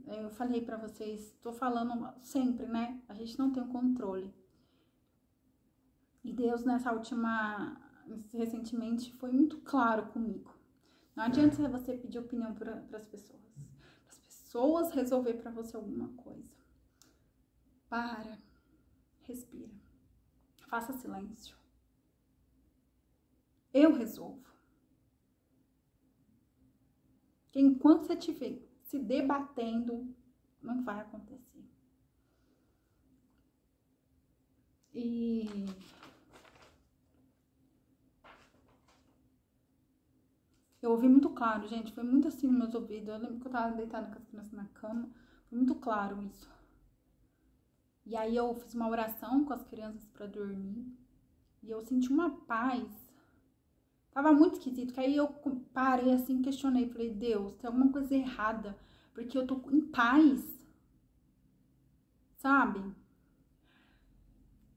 Eu falei pra vocês, tô falando sempre, né, a gente não tem o controle. E Deus recentemente foi muito claro comigo. Não adianta você pedir opinião para as pessoas. As pessoas resolver para você alguma coisa. Para. Respira. Faça silêncio. Eu resolvo. Porque enquanto você estiver se debatendo, não vai acontecer. E eu ouvi muito claro, gente. Foi muito assim nos meus ouvidos. Eu lembro que eu tava deitada com as crianças na cama. Foi muito claro isso. E aí eu fiz uma oração com as crianças pra dormir. E eu senti uma paz. Tava muito esquisito. Que aí eu parei assim, questionei. Falei, Deus, tem alguma coisa errada. Porque eu tô em paz. Sabe?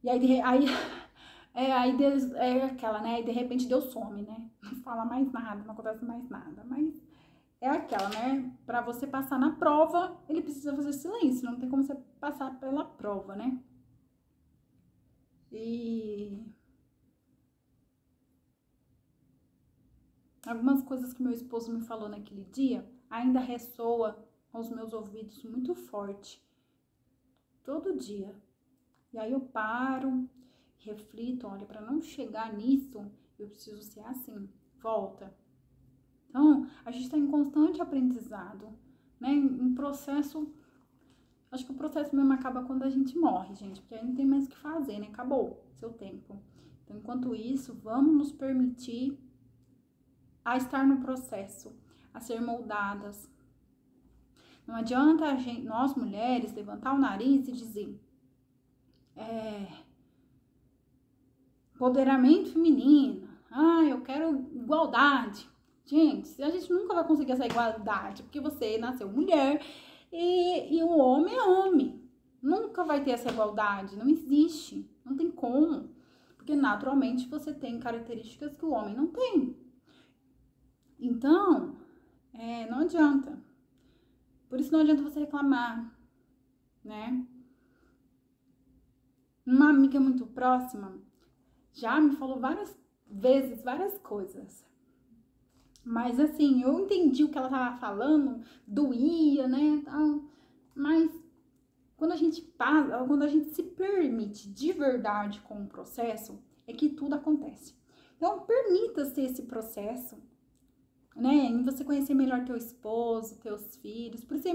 E aí Deus é aquela, né? E de repente Deus some, né? Não fala mais nada, não acontece mais nada. Mas é aquela, né? Pra você passar na prova, ele precisa fazer silêncio. Não tem como você passar pela prova, né? E algumas coisas que meu esposo me falou naquele dia ainda ressoa aos meus ouvidos muito forte. Todo dia. E aí eu paro, reflito, olha, para não chegar nisso, eu preciso ser assim. Volta. Então, a gente está em constante aprendizado, né? Em processo. Acho que o processo mesmo acaba quando a gente morre, gente, porque aí não tem mais o que fazer, né? Acabou seu tempo. Então, enquanto isso, vamos nos permitir a estar no processo, a ser moldadas. Não adianta nós mulheres levantar o nariz e dizer empoderamento feminino, eu quero igualdade. Gente, a gente nunca vai conseguir essa igualdade, porque você nasceu mulher e o homem é homem. Nunca vai ter essa igualdade, não existe, não tem como. Porque naturalmente você tem características que o homem não tem. Então, não adianta. Por isso não adianta você reclamar, né? Uma amiga muito próxima já me falou várias vezes, várias coisas. Mas assim, eu entendi o que ela tava falando, doía, né? Mas quando a gente se permite de verdade com o processo, é que tudo acontece. Então, permita-se esse processo, né? Em você conhecer melhor teu esposo, teus filhos. Por isso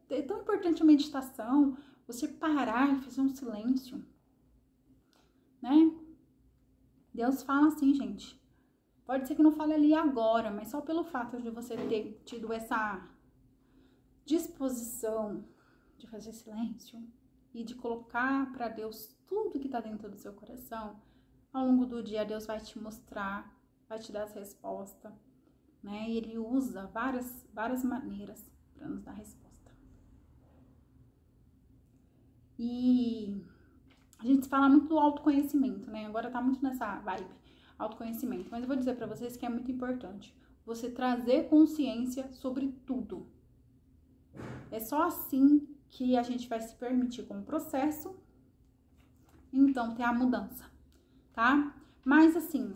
é tão importante a meditação, você parar e fazer um silêncio, né? Deus fala assim, gente. Pode ser que não fale ali agora, mas só pelo fato de você ter tido essa disposição de fazer silêncio e de colocar para Deus tudo que tá dentro do seu coração, ao longo do dia Deus vai te mostrar, vai te dar as respostas, né? E Ele usa várias maneiras para nos dar resposta. E a gente fala muito do autoconhecimento, né? Agora tá muito nessa vibe, autoconhecimento. Mas eu vou dizer pra vocês que é muito importante você trazer consciência sobre tudo. É só assim que a gente vai se permitir com o processo, então ter a mudança, tá? Mas assim,